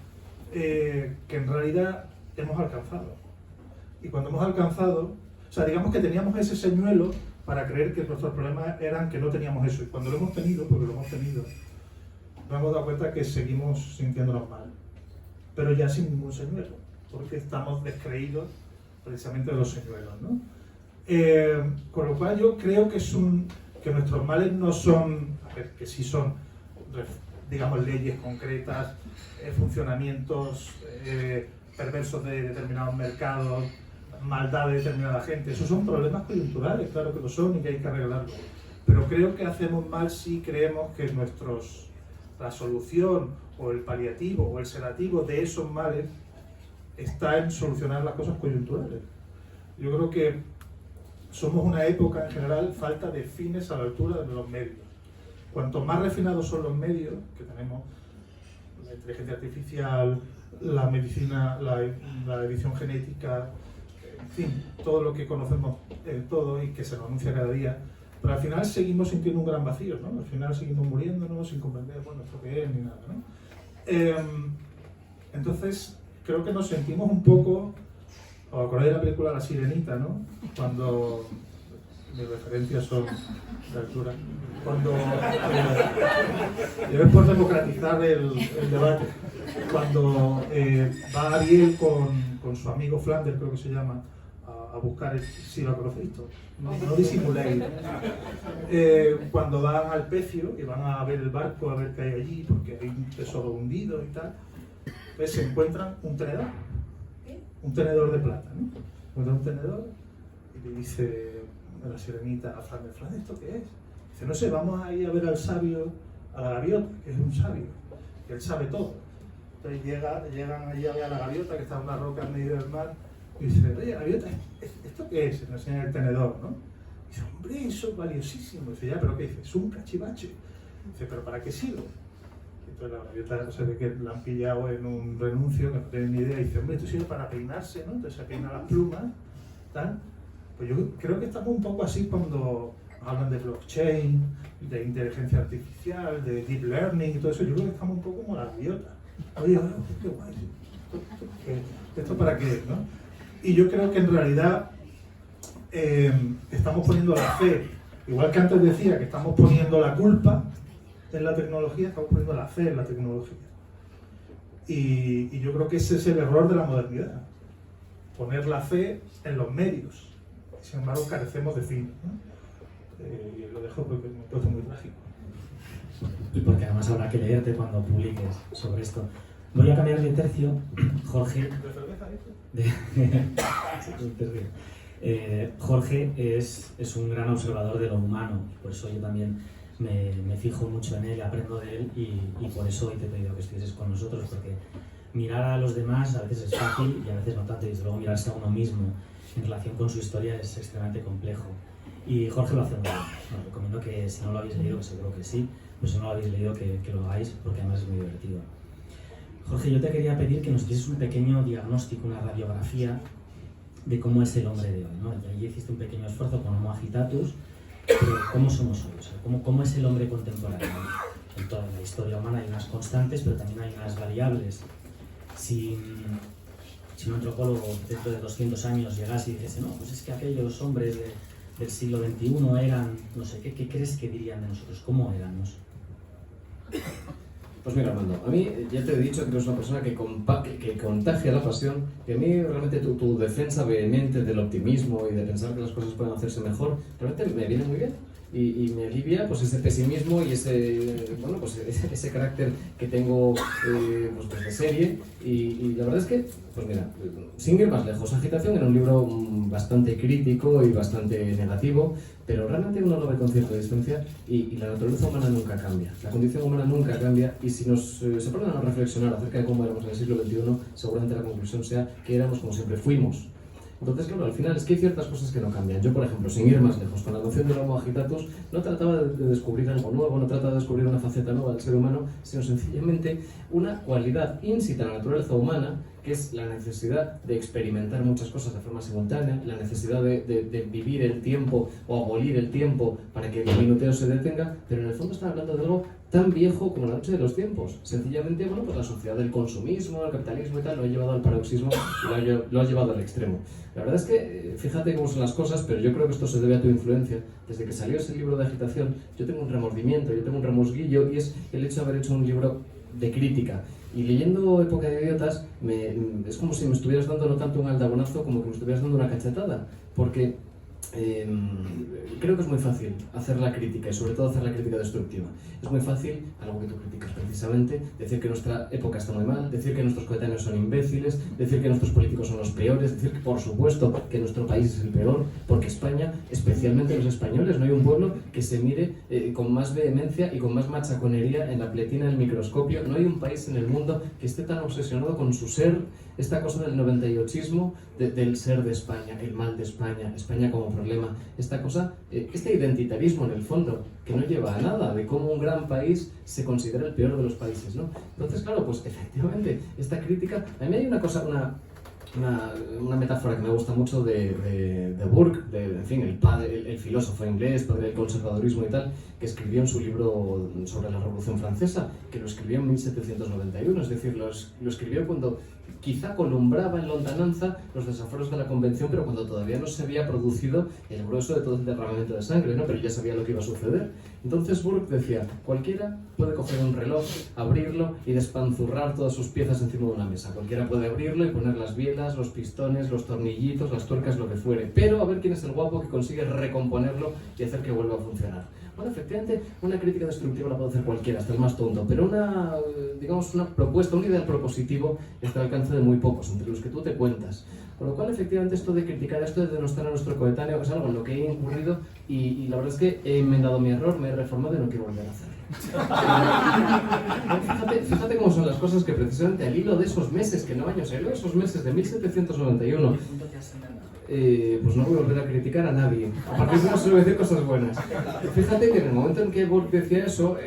que en realidad hemos alcanzado. Y cuando hemos alcanzado, o sea, digamos que teníamos ese señuelo para creer que nuestros problemas eran que no teníamos eso. Y cuando lo hemos tenido, porque lo hemos tenido, nos hemos dado cuenta que seguimos sintiéndonos mal. Pero ya sin ningún señuelo, porque estamos descreídos precisamente de los señuelos, ¿no? Con lo cual yo creo que nuestros males no son, a ver, que sí son, digamos, leyes concretas, funcionamientos perversos de determinados mercados, maldad de determinada gente. Esos son problemas coyunturales, claro que lo son y que hay que arreglarlos. Pero creo que hacemos mal si creemos que la solución o el paliativo o el sedativo de esos males está en solucionar las cosas coyunturales. Yo creo que somos una época en general falta de fines a la altura de los medios. Cuanto más refinados son los medios que tenemos, la inteligencia artificial, la medicina, la edición genética, en fin, todo lo que conocemos, todo y que se nos anuncia cada día, pero al final seguimos sintiendo un gran vacío, ¿no? Al final seguimos muriéndonos sin comprender, bueno, esto qué es ni nada, ¿no? Entonces, creo que nos sentimos un poco, ¿os acordáis de la película La Sirenita, no? Cuando, mis referencias son de altura, cuando, es por democratizar el debate, cuando va Ariel con su amigo Flanders, creo que se llama, a buscar, si lo conocéis, no disimuléis, cuando van al Pecio y van a ver el barco, a ver qué hay allí, porque hay un tesoro hundido y tal, pues se encuentran un tenedor de plata, ¿no? Encuentran un tenedor y le dice a la sirenita a Flanders, ¿esto qué es? Dice, no sé, vamos a ir a ver al sabio, a la gaviota, que es un sabio, que él sabe todo. Entonces llegan allí a ver a la gaviota, que está en una roca en medio del mar, y dice, oye, gaviota, ¿esto qué es? Y le enseña el tenedor, ¿no? Y dice, hombre, eso es valiosísimo. Y dice, ya, ¿pero qué dice? Es un cachivache. Dice, ¿pero para qué sirve? Entonces la gaviota se ve que la han pillado en un renuncio, que no tienen ni idea, y dice, hombre, esto sirve para peinarse, ¿no? Entonces se peina las plumas, tal. Pues yo creo que estamos un poco así cuando hablan de blockchain, de inteligencia artificial, de deep learning y todo eso. Yo creo que estamos un poco como la gaviota. Oye, qué guay, ¿esto para qué es, no? Y yo creo que en realidad estamos poniendo la fe, igual que antes decía que estamos poniendo la culpa en la tecnología, estamos poniendo la fe en la tecnología. Y yo creo que ese es el error de la modernidad. poner la fe en los medios. Sin embargo, carecemos de fin, ¿no? Lo dejo porque me parece muy trágico. Y porque además habrá que leerte cuando publiques sobre esto. Voy a cambiar de tercio, Jorge. Jorge es un gran observador de lo humano, por eso yo también me fijo mucho en él, aprendo de él y por eso hoy te he pedido que estuvieses con nosotros, porque mirar a los demás a veces es fácil y a veces no tanto, y desde luego mirarse a uno mismo en relación con su historia es extremadamente complejo. Y Jorge lo hace muy bien. Os recomiendo que si no lo habéis leído, que seguro que sí, pues si no lo habéis leído que lo hagáis, porque además es muy divertido. Jorge, yo te quería pedir que nos hicieses un pequeño diagnóstico, una radiografía de cómo es el hombre de hoy, ¿no? Y ahí hiciste un pequeño esfuerzo con Homo Agitatus, pero ¿cómo somos hoy? O sea, ¿cómo es el hombre contemporáneo? En toda la historia humana hay unas constantes, pero también hay unas variables. Si un antropólogo dentro de 200 años llegase y dijese, no, pues es que aquellos hombres del siglo XXI eran, no sé, ¿qué crees que dirían de nosotros? ¿Cómo éramos? Pues mira, Armando, a mí ya te he dicho que eres una persona que contagia la pasión, que a mí realmente tu defensa vehemente del optimismo y de pensar que las cosas pueden hacerse mejor, realmente me viene muy bien. Y me alivia pues ese pesimismo y ese carácter que tengo pues de serie y la verdad es que, pues mira, sin ir más lejos, Agitación era un libro bastante crítico y bastante negativo, pero realmente uno lo ve con cierta distancia y la naturaleza humana nunca cambia, la condición humana nunca cambia y si nos se ponen a reflexionar acerca de cómo éramos en el siglo XXI, seguramente la conclusión sea que éramos como siempre fuimos. Entonces, claro, al final es que hay ciertas cosas que no cambian. Yo, por ejemplo, sin ir más lejos, con la noción del Homo Agitatus, no trataba de descubrir algo nuevo, no trataba de descubrir una faceta nueva del ser humano, sino sencillamente una cualidad ínsita en la naturaleza humana, que es la necesidad de experimentar muchas cosas de forma simultánea, la necesidad de vivir el tiempo o abolir el tiempo para que el minuteo se detenga, pero en el fondo están hablando de algo tan viejo como la noche de los tiempos. Sencillamente, bueno, pues la sociedad del consumismo, el capitalismo y tal, lo ha llevado al paroxismo y lo ha llevado al extremo. La verdad es que, fíjate cómo son las cosas, pero yo creo que esto se debe a tu influencia. Desde que salió ese libro de Agitación, yo tengo un remordimiento, yo tengo un remosguillo, y es el hecho de haber hecho un libro de crítica. Y leyendo Época de Idiotas, es como si me estuvieras dando no tanto un aldabonazo como que me estuvieras dando una cachetada, porque creo que es muy fácil hacer la crítica y sobre todo hacer la crítica destructiva. Es muy fácil, algo que tú criticas precisamente, decir que nuestra época está muy mal, decir que nuestros coetáneos son imbéciles, decir que nuestros políticos son los peores, decir que por supuesto que nuestro país es el peor, porque España, especialmente los españoles, no hay un pueblo que se mire con más vehemencia y con más machaconería en la pletina del microscopio, no hay un país en el mundo que esté tan obsesionado con su ser, esta cosa del 98ismo del ser de España, el mal de España, España como problema, esta cosa, este identitarismo en el fondo, que no lleva a nada, de cómo un gran país se considera el peor de los países, ¿no? Entonces, claro, pues efectivamente, esta crítica, a mí hay una cosa, una metáfora que me gusta mucho de Burke, en fin, el padre, el filósofo inglés, padre del conservadurismo y tal, que escribió en su libro sobre la Revolución Francesa, que lo escribió en 1791, es decir, lo escribió cuando quizá columbraba en lontananza los desafueros de la Convención, pero cuando todavía no se había producido el grueso de todo el derramamiento de sangre, ¿no? Pero ya sabía lo que iba a suceder. Entonces Burke decía, cualquiera puede coger un reloj, abrirlo y despanzurrar todas sus piezas encima de una mesa. Cualquiera puede abrirlo y poner las bielas, los pistones, los tornillitos, las tuercas, lo que fuere. Pero a ver quién es el guapo que consigue recomponerlo y hacer que vuelva a funcionar. Bueno, efectivamente, una crítica destructiva la puede hacer cualquiera, hasta el más tonto, pero una propuesta, un ideal propositivo está al alcance de muy pocos, entre los que tú te cuentas. Con lo cual, efectivamente, esto de criticar, esto de denostar a nuestro coetáneo, es algo en lo que he incurrido y la verdad es que he enmendado mi error, me he reformado y no quiero volver a hacerlo. Fíjate cómo son las cosas, que precisamente al hilo de esos meses, que no años, al hilo de esos meses de 1791, pues no voy a volver a criticar a nadie. A partir de ahora solo voy a decir cosas buenas. Fíjate que en el momento en que Burke decía eso,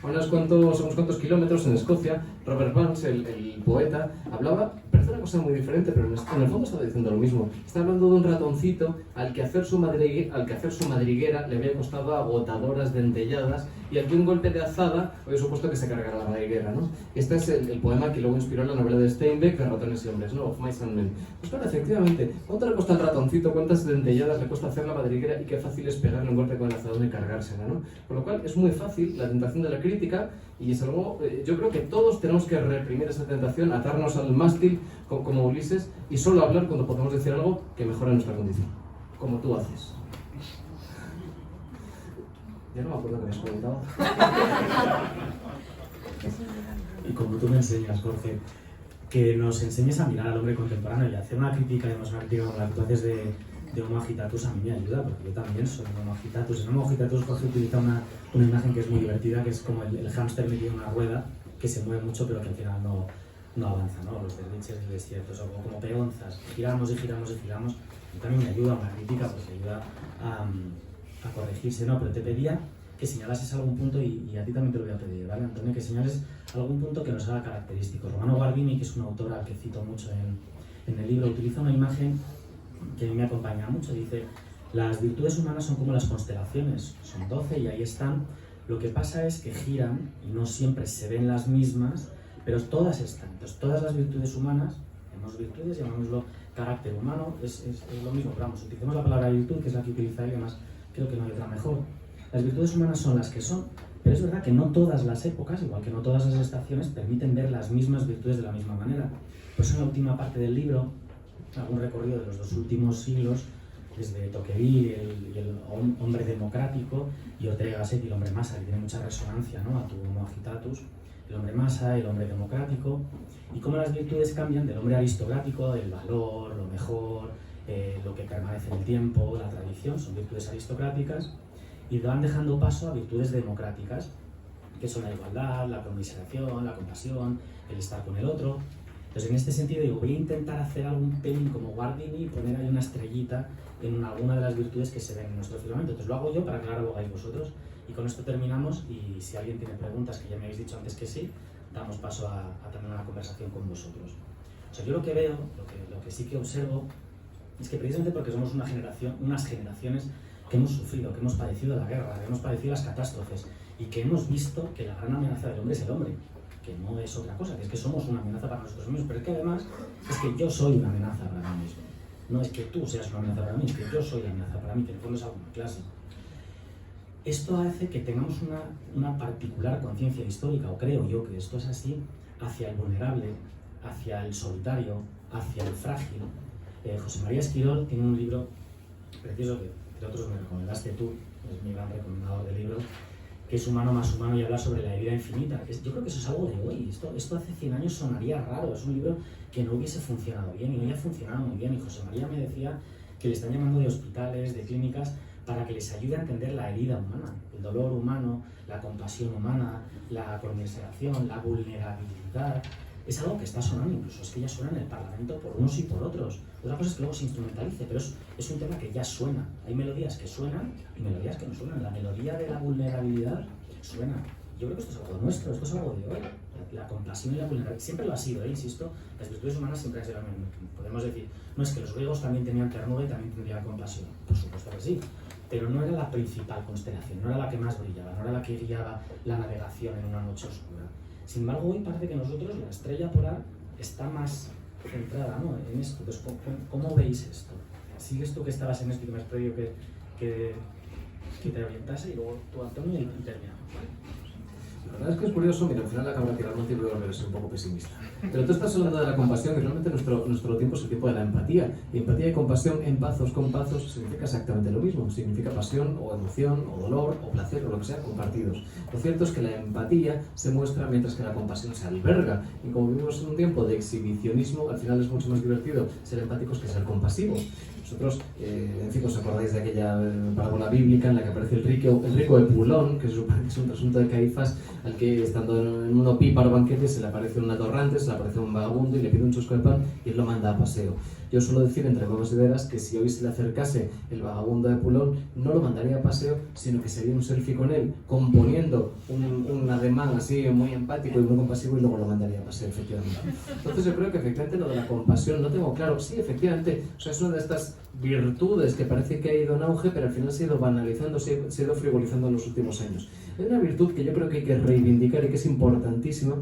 a unos cuantos kilómetros en Escocia, Robert Burns, el poeta, hablaba, parece una cosa muy diferente, pero en el fondo estaba diciendo lo mismo. Está hablando de un ratoncito al que hacer su madriguera le había costado agotadoras dentelladas y al que un golpe de azada había supuesto que se cargara la madriguera, ¿no? Este es el poema que luego inspiró la novela de Steinbeck, de Ratones y Hombres, ¿no? Of Mice and Men. Pues claro, efectivamente, ¿cuánto le cuesta al ratoncito? ¿Cuántas dentelladas le cuesta hacer la madriguera? Y qué fácil es pegarle un golpe con el azadón y cargársela, ¿no? Con lo cual es muy fácil la tentación de la crítica y es algo, yo creo que todos tenemos que reprimir esa tentación, atarnos al mástil, como Ulises, y solo hablar cuando podemos decir algo que mejora nuestra condición, como tú haces. Ya no me acuerdo que me has comentado. Y como tú me enseñas, Jorge, que nos enseñes a mirar al hombre contemporáneo y a hacer una crítica, además una crítica como la que tú haces de Homo agitatus, a mí me ayuda, porque yo también soy un Homo agitatus. En Homo agitatus Jorge utiliza una imagen que es muy divertida, que es como el hámster metido en una rueda, que se mueve mucho pero que al final no avanza, ¿no? Los derviches del desierto, son como peonzas, giramos y giramos y giramos. Y también me ayuda una crítica, porque ayuda a corregirse, ¿no? Pero te pedía que señalases algún punto, y a ti también te lo voy a pedir, ¿vale, Antonio? Que señales algún punto que nos haga característico. Romano Guardini, que es un autor al que cito mucho en el libro, utiliza una imagen que a mí me acompaña mucho. Dice: las virtudes humanas son como las constelaciones, son 12 y ahí están. Lo que pasa es que giran y no siempre se ven las mismas, pero todas están. Entonces, todas las virtudes humanas, llamamos virtudes, llamámoslo carácter humano, es lo mismo, pero vamos, utilicemos la palabra virtud, que es la que utiliza él, y además creo que no hay otra mejor. Las virtudes humanas son las que son, pero es verdad que no todas las épocas, igual que no todas las estaciones, permiten ver las mismas virtudes de la misma manera. Por eso en la última parte del libro, algún recorrido de los 2 últimos siglos, desde Tocqueville, el hombre democrático, y Ortega y Gasset y el hombre masa, que tiene mucha resonancia, ¿no?, a tu Homo agitatus, el hombre masa, el hombre democrático, y cómo las virtudes cambian del hombre aristocrático, el valor, lo mejor, lo que permanece en el tiempo, la tradición, son virtudes aristocráticas, y van dejando paso a virtudes democráticas, que son la igualdad, la conmiseración, la compasión, el estar con el otro. Entonces, en este sentido, digo, voy a intentar hacer algún pelín como Guardini y poner ahí una estrellita en alguna de las virtudes que se ven en nuestro filamento. Entonces, lo hago yo para que ahora lo hagáis vosotros. Y con esto terminamos, y si alguien tiene preguntas, que ya me habéis dicho antes que sí, damos paso a tener una conversación con vosotros. O sea, yo lo que veo, lo que sí que observo, es que precisamente porque somos unas generaciones que hemos sufrido, que hemos padecido la guerra, que hemos padecido las catástrofes, y que hemos visto que la gran amenaza del hombre es el hombre, que no es otra cosa, que es que somos una amenaza para nosotros mismos, pero es que además es que yo soy una amenaza para mí mismo. No es que tú seas una amenaza para mí, es que yo soy la amenaza para mí, que en el fondo es algo muy clásico. Esto hace que tengamos una particular conciencia histórica, o creo yo que esto es así, hacia el vulnerable, hacia el solitario, hacia el frágil. José María Esquirol tiene un libro precioso que de otros me recomendaste tú, es mi gran recomendador de libros, que es Humano más humano, y habla sobre la herida infinita. Yo creo que eso es algo de hoy. Esto hace 100 años sonaría raro, es un libro que no hubiese funcionado bien, y hoy ha funcionado muy bien. Y José María me decía que le están llamando de hospitales, de clínicas, para que les ayude a entender la herida humana, el dolor humano, la compasión humana, la conmiseración, la vulnerabilidad. Es algo que está sonando, incluso es que ya suena en el Parlamento por unos y por otros. Otra cosa es que luego se instrumentalice, pero es un tema que ya suena. Hay melodías que suenan y melodías que no suenan. La melodía de la vulnerabilidad suena. Yo creo que esto es algo nuestro, esto es algo de hoy. La compasión y la vulnerabilidad siempre lo ha sido, insisto, las virtudes humanas siempre han sido lo mismo. Podemos decir, no es que los griegos también tenían ternura y también tendrían compasión. Por supuesto que sí, pero no era la principal constelación, no era la que más brillaba, no era la que guiaba la navegación en una noche oscura. Sin embargo, hoy parece que nosotros, la estrella polar, está más centrada, ¿no?, en esto. Entonces, ¿cómo veis esto? ¿Sigues tú, que estabas en esto y que me has pedido que te orientase, y luego tú, Antonio, y terminamos? La verdad es que es curioso, mira, al final acabo de tirar un tiempo y ser un poco pesimista. Pero tú estás hablando de la compasión, y realmente nuestro tiempo es el tiempo de la empatía. Y empatía y compasión, en pazos, con pazos, significa exactamente lo mismo. Significa pasión, o emoción, o dolor, o placer, o lo que sea, compartidos. Lo cierto es que la empatía se muestra mientras que la compasión se alberga. Y como vivimos en un tiempo de exhibicionismo, al final es mucho más divertido ser empáticos que ser compasivos. Nosotros, en fin, ¿os acordáis de aquella parábola bíblica en la que aparece el rico Epulón, que es un asunto de Caifás, al que, estando en un opíparo banquete, se le aparece un atorrante, se le aparece un vagabundo y le pide un chusco de pan y él lo manda a paseo? Yo suelo decir, entre huevos y veras, que si hoy se le acercase el vagabundo de Epulón, no lo mandaría a paseo, sino que sería un selfie con él, componiendo un ademán así muy empático y muy compasivo, y luego lo mandaría a paseo, efectivamente. Entonces yo creo que efectivamente lo de la compasión, no tengo claro, sí, efectivamente, o sea, es una de estas virtudes que parece que ha ido en auge, pero al final se ha ido banalizando, se ha ido frivolizando en los últimos años. Hay una virtud que yo creo que hay que reivindicar y que es importantísima,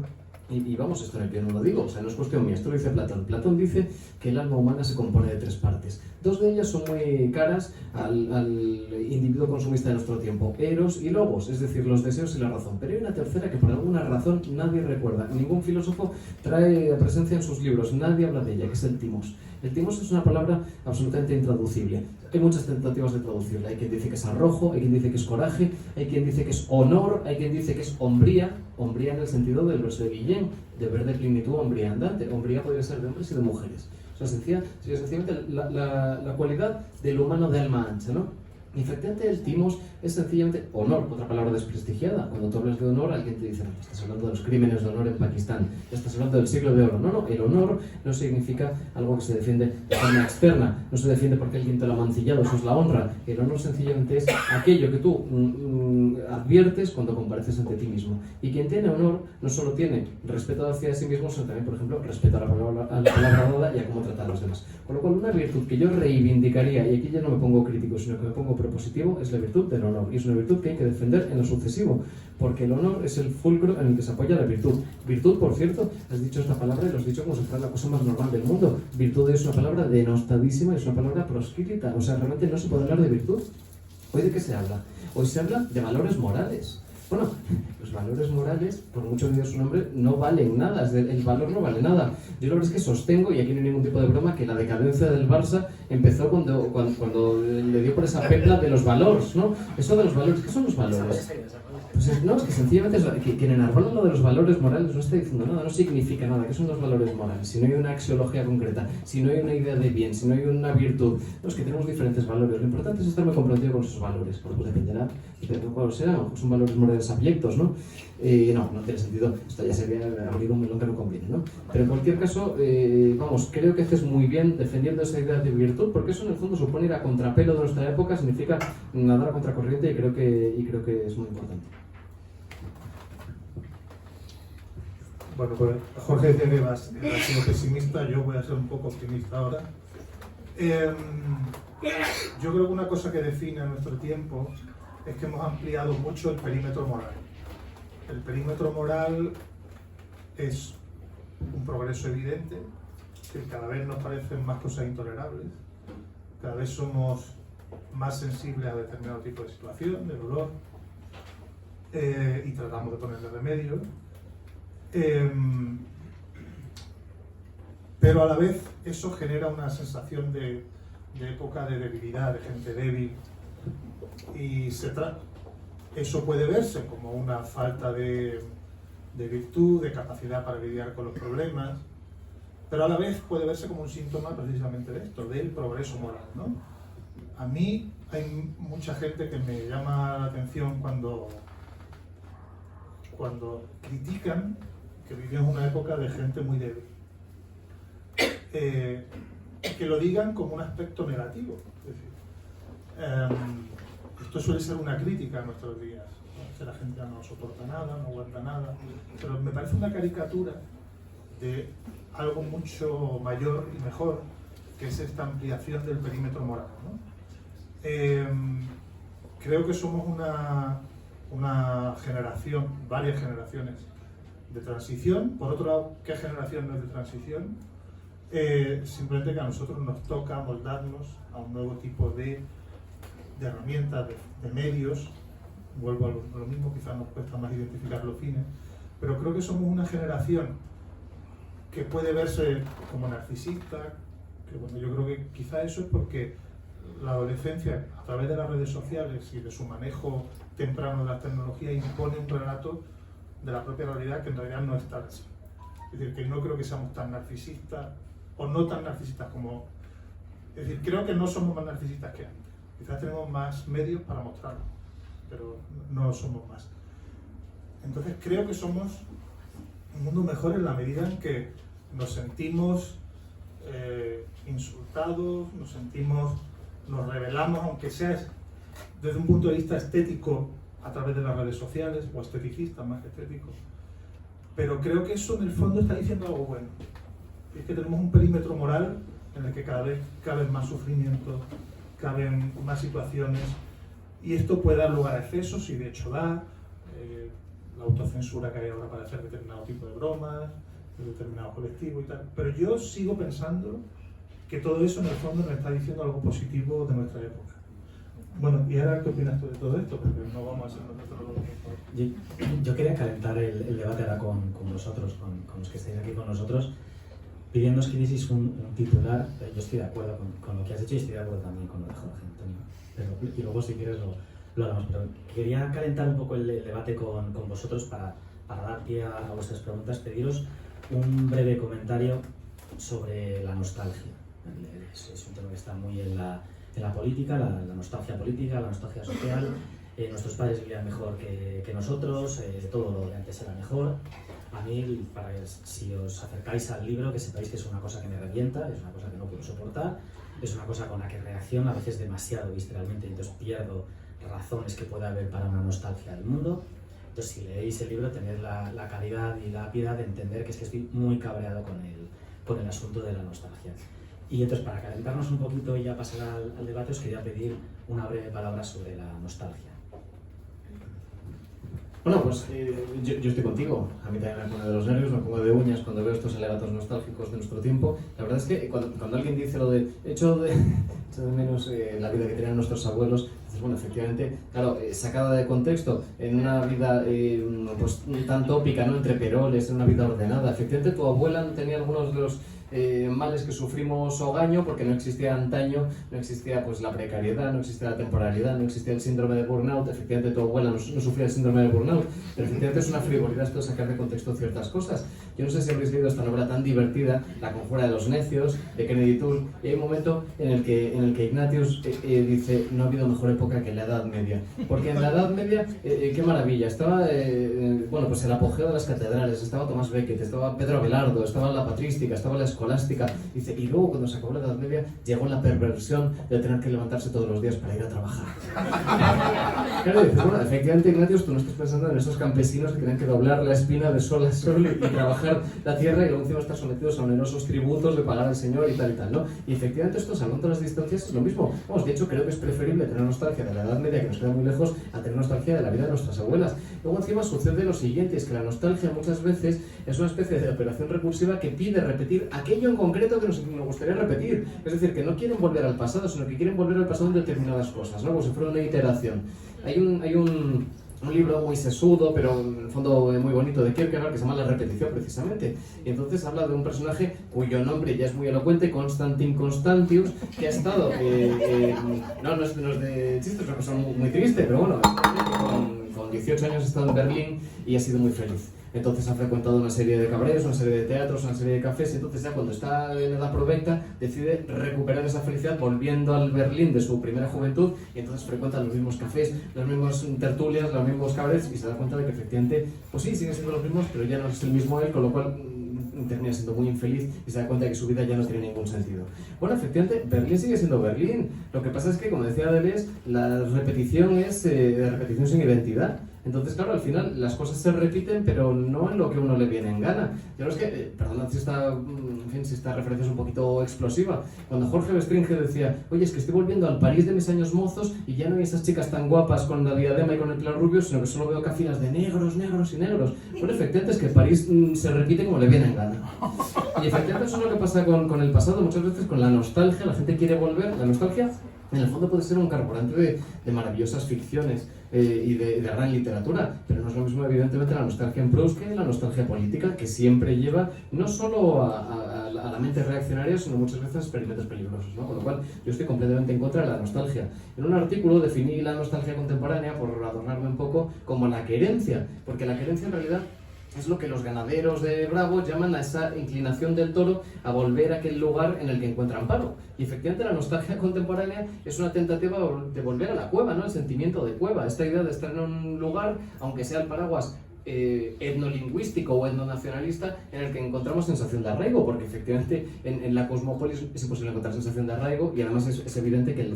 Y vamos, esto en el pie no lo digo, o sea, no es cuestión mía, esto lo dice Platón. Platón dice que el alma humana se compone de 3 partes. 2 de ellas son muy caras al individuo consumista de nuestro tiempo: Eros y Logos, es decir, los deseos y la razón. Pero hay una tercera que por alguna razón nadie recuerda, ningún filósofo trae a presencia en sus libros, nadie habla de ella, que es el timos. El timos es una palabra absolutamente intraducible. Hay muchas tentativas de traducirla. Hay quien dice que es arrojo, hay quien dice que es coraje, hay quien dice que es honor, hay quien dice que es hombría, hombría en el sentido del verso de Guillén, de ver de plenitud hombría andante. Hombría podría ser de hombres y de mujeres. O sea, sencillamente la cualidad del humano de alma ancha, ¿no? Y efectivamente el timos es sencillamente honor, otra palabra desprestigiada. Cuando tú hablas de honor, alguien te dice: no, estás hablando de los crímenes de honor en Pakistán, estás hablando del siglo de oro. No, el honor no significa algo que se defiende de forma externa, no se defiende porque alguien te lo ha mancillado, eso es la honra. El honor sencillamente es aquello que tú adviertes cuando compareces ante ti mismo. Y quien tiene honor no solo tiene respeto hacia sí mismo, sino también, por ejemplo, respeto a la palabra dada y a cómo tratar a los demás. Con lo cual, una virtud que yo reivindicaría, y aquí ya no me pongo crítico, sino que me pongo propositivo, es la virtud del honor. Y es una virtud que hay que defender en lo sucesivo, porque el honor es el fulcro en el que se apoya la virtud. Virtud, por cierto, has dicho esta palabra y lo has dicho como si fuera la cosa más normal del mundo. Virtud es una palabra denostadísima y es una palabra proscrita. O sea, realmente no se puede hablar de virtud. ¿Hoy de qué se habla? Hoy se habla de valores morales. Bueno, los valores morales, por mucho que diga su nombre, no valen nada, el valor no vale nada. Yo la verdad es que sostengo, y aquí no hay ningún tipo de broma, que la decadencia del Barça empezó cuando le dio por esa pepla de los valores, ¿no? Eso de los valores, ¿qué son los valores? Pues no, es que sencillamente quien enarbola lo de los valores morales no está diciendo nada, no significa nada. ¿Qué son los valores morales? Si no hay una axiología concreta, si no hay una idea de bien, si no hay una virtud, no, es que tenemos diferentes valores. Lo importante es estar muy comprometido con esos valores, porque dependerá de cuáles sean, son valores morales abyectos, ¿no? No tiene sentido, esto ya sería abrir un melón que no conviene, ¿no? Pero en cualquier caso, vamos, creo que haces muy bien defendiendo esa idea de virtud, porque eso en el fondo supone ir a contrapelo de nuestra época, significa nadar a contracorriente, y creo que es muy importante. Bueno, pues Jorge decía que ha sido pesimista, yo voy a ser un poco optimista ahora. Yo creo que una cosa que define a nuestro tiempo es que hemos ampliado mucho el perímetro moral. El perímetro moral es un progreso evidente, que cada vez nos parecen más cosas intolerables, cada vez somos más sensibles a determinado tipo de situación, de dolor, y tratamos de ponerle remedio. Pero a la vez eso genera una sensación de época de debilidad, de gente débil, y eso puede verse como una falta de virtud, de capacidad para lidiar con los problemas, pero a la vez puede verse como un síntoma precisamente de esto, del progreso moral, ¿no? A mí hay mucha gente que me llama la atención cuando critican que vivimos una época de gente muy débil. Que lo digan como un aspecto negativo. Es decir, esto suele ser una crítica en nuestros días, ¿no? Que la gente no soporta nada, no aguanta nada, pero me parece una caricatura de algo mucho mayor y mejor, que es esta ampliación del perímetro moral, ¿no? Creo que somos una generación, varias generaciones de transición. Por otro lado, ¿qué generación no es de transición? Simplemente que a nosotros nos toca moldarnos a un nuevo tipo de herramientas, de medios. Vuelvo a lo mismo, quizás nos cuesta más identificar los fines, pero creo que somos una generación que puede verse como narcisista, que bueno, yo creo que quizá eso es porque la adolescencia, a través de las redes sociales y de su manejo temprano de la tecnología, impone un relato de la propia realidad que en realidad no es tal así. Es decir, que no creo que seamos tan narcisistas, o no tan narcisistas como... Es decir, creo que no somos más narcisistas que antes. Quizás tenemos más medios para mostrarlo, pero no somos más. Entonces creo que somos un mundo mejor en la medida en que nos sentimos insultados, nos rebelamos, aunque sea desde un punto de vista estético a través de las redes sociales, o esteticista más que estético. Pero creo que eso en el fondo está diciendo algo bueno. Es que tenemos un perímetro moral en el que cada vez caben más sufrimientos, caben más situaciones, y esto puede dar lugar a excesos, y de hecho da. la autocensura que hay ahora para hacer determinado tipo de bromas, de determinado colectivo y tal. Pero yo sigo pensando que todo eso en el fondo nos está diciendo algo positivo de nuestra época. Bueno, ¿y ahora qué opinas tú de todo esto? Porque no vamos a ser nosotros los únicos. Yo quería calentar el debate ahora con vosotros, con los que estáis aquí con nosotros, pidiéndonos que hicieseis un titular. Yo estoy de acuerdo con lo que has hecho y estoy de acuerdo también con lo de Jorge Antonio. Y luego, si quieres, lo hablamos. Pero quería calentar un poco el debate con vosotros para dar pie a vuestras preguntas, pediros un breve comentario sobre la nostalgia. Es un tema que está muy en la política, la nostalgia política, la nostalgia social. Nuestros padres vivían mejor que nosotros, todo lo de antes era mejor. A mí, si os acercáis al libro, que sepáis que es una cosa que me revienta, es una cosa que no puedo soportar, es una cosa con la que reacciono a veces demasiado visceralmente, y entonces pierdo razones que pueda haber para una nostalgia del mundo. Entonces, si leéis el libro, tened la calidad y la piedad de entender que es que estoy muy cabreado con el asunto de la nostalgia. Y entonces, para calentarnos un poquito y ya pasar al debate, os quería pedir una breve palabra sobre la nostalgia. Bueno, pues yo estoy contigo. A mí también me pone de los nervios, me pongo de uñas cuando veo estos alegatos nostálgicos de nuestro tiempo. La verdad es que cuando alguien dice lo de echo de menos la vida que tenían nuestros abuelos, dices, bueno, efectivamente, claro, sacada de contexto, en una vida pues tan tópica, ¿no? Entre peroles, en una vida ordenada. Efectivamente, tu abuela tenía algunos de los males que sufrimos hogaño, porque no existía antaño, no existía pues la precariedad, no existía la temporalidad, no existía el síndrome de burnout. Efectivamente tu abuela no sufría el síndrome de burnout, pero efectivamente es una frivolidad esto de sacar de contexto ciertas cosas. Yo no sé si habréis leído esta novela tan divertida, La conjura de los necios, de Kennedy Toole, y hay un momento en el que Ignatius dice, no ha habido mejor época que la Edad Media, porque en la Edad Media, qué maravilla, estaba bueno, pues el apogeo de las catedrales, estaba Tomás Becket, estaba Pedro Abelardo, estaba la patrística, estaba la escolástica, dice, y luego cuando se acabó la Edad Media llegó la perversión de tener que levantarse todos los días para ir a trabajar. Claro, dices, bueno, efectivamente, Ignatius, tú no estás pensando en esos campesinos que tienen que doblar la espina de sol a sol y trabajar la tierra, y luego encima estar sometidos a onerosos tributos de pagar al Señor y tal, ¿no? Y efectivamente esto, salvando las distancias, es lo mismo. Vamos, de hecho, creo que es preferible tener nostalgia de la Edad Media, que nos queda muy lejos, a tener nostalgia de la vida de nuestras abuelas. Luego encima sucede lo siguiente, es que la nostalgia muchas veces es una especie de operación recursiva que pide repetir aquello en concreto que nos gustaría repetir. Es decir, que no quieren volver al pasado, sino que quieren volver al pasado en determinadas cosas, ¿no? Como si fuera una iteración. Hay un libro muy sesudo, pero en el fondo muy bonito, de Kierkegaard, que se llama La repetición, precisamente. Y entonces habla de un personaje cuyo nombre ya es muy elocuente, Constantin Constantius, que ha estado... no es de chiste, es una persona muy triste, pero bueno, con 18 años ha estado en Berlín y ha sido muy feliz. Entonces ha frecuentado una serie de cabarets, una serie de teatros, una serie de cafés, y entonces ya cuando está en edad provecta decide recuperar esa felicidad volviendo al Berlín de su primera juventud, y entonces frecuenta los mismos cafés, las mismas tertulias, los mismos cabarets, y se da cuenta de que efectivamente, pues sí, siguen siendo los mismos, pero ya no es el mismo él, con lo cual termina siendo muy infeliz y se da cuenta de que su vida ya no tiene ningún sentido. Bueno, efectivamente, Berlín sigue siendo Berlín. Lo que pasa es que, como decía Deleuze, la repetición es repetición sin identidad. Entonces, claro, al final las cosas se repiten, pero no en lo que uno le viene en gana. Yo no es que, perdonad si esta referencia es un poquito explosiva. Cuando Jorge Bestringe decía, oye, es que estoy volviendo al París de mis años mozos y ya no hay esas chicas tan guapas con la diadema y con el pelo rubio, sino que solo veo cafilas de negros, negros y negros. Bueno, efectivamente es que París se repite como le viene en gana. Y efectivamente eso es lo que pasa con el pasado, muchas veces con la nostalgia. La gente quiere volver. La nostalgia, en el fondo, puede ser un carburante de maravillosas ficciones y de gran literatura, pero no es lo mismo, evidentemente, la nostalgia en Proust que la nostalgia política, que siempre lleva no solo a la mente reaccionaria, sino muchas veces a experimentos peligrosos, ¿no? Con lo cual, yo estoy completamente en contra de la nostalgia. En un artículo definí la nostalgia contemporánea, por adornarme un poco, como la querencia, porque la querencia en realidad es lo que los ganaderos de Bravo llaman a esa inclinación del toro a volver a aquel lugar en el que encuentra amparo. Y efectivamente la nostalgia contemporánea es una tentativa de volver a la cueva, ¿no? El sentimiento de cueva, esta idea de estar en un lugar, aunque sea el paraguas etnolingüístico o etnonacionalista, en el que encontramos sensación de arraigo, porque efectivamente en la cosmópolis es imposible encontrar sensación de arraigo, y además es evidente que el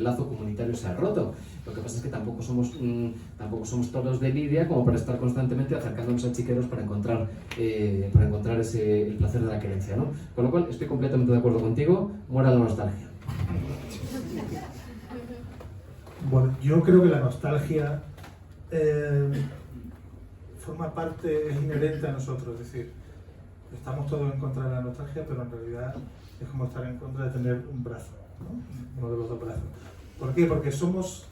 lazo comunitario se ha roto. Lo que pasa es que tampoco somos toros de lidia como para estar constantemente acercándonos a chiqueros para encontrar el placer de la querencia, ¿no? Con lo cual estoy completamente de acuerdo contigo, muera la nostalgia. Bueno, yo creo que la nostalgia forma parte, es inherente a nosotros, es decir, estamos todos en contra de la nostalgia, pero en realidad es como estar en contra de tener un brazo, ¿no? Uno de los dos brazos. ¿Por qué? Porque somos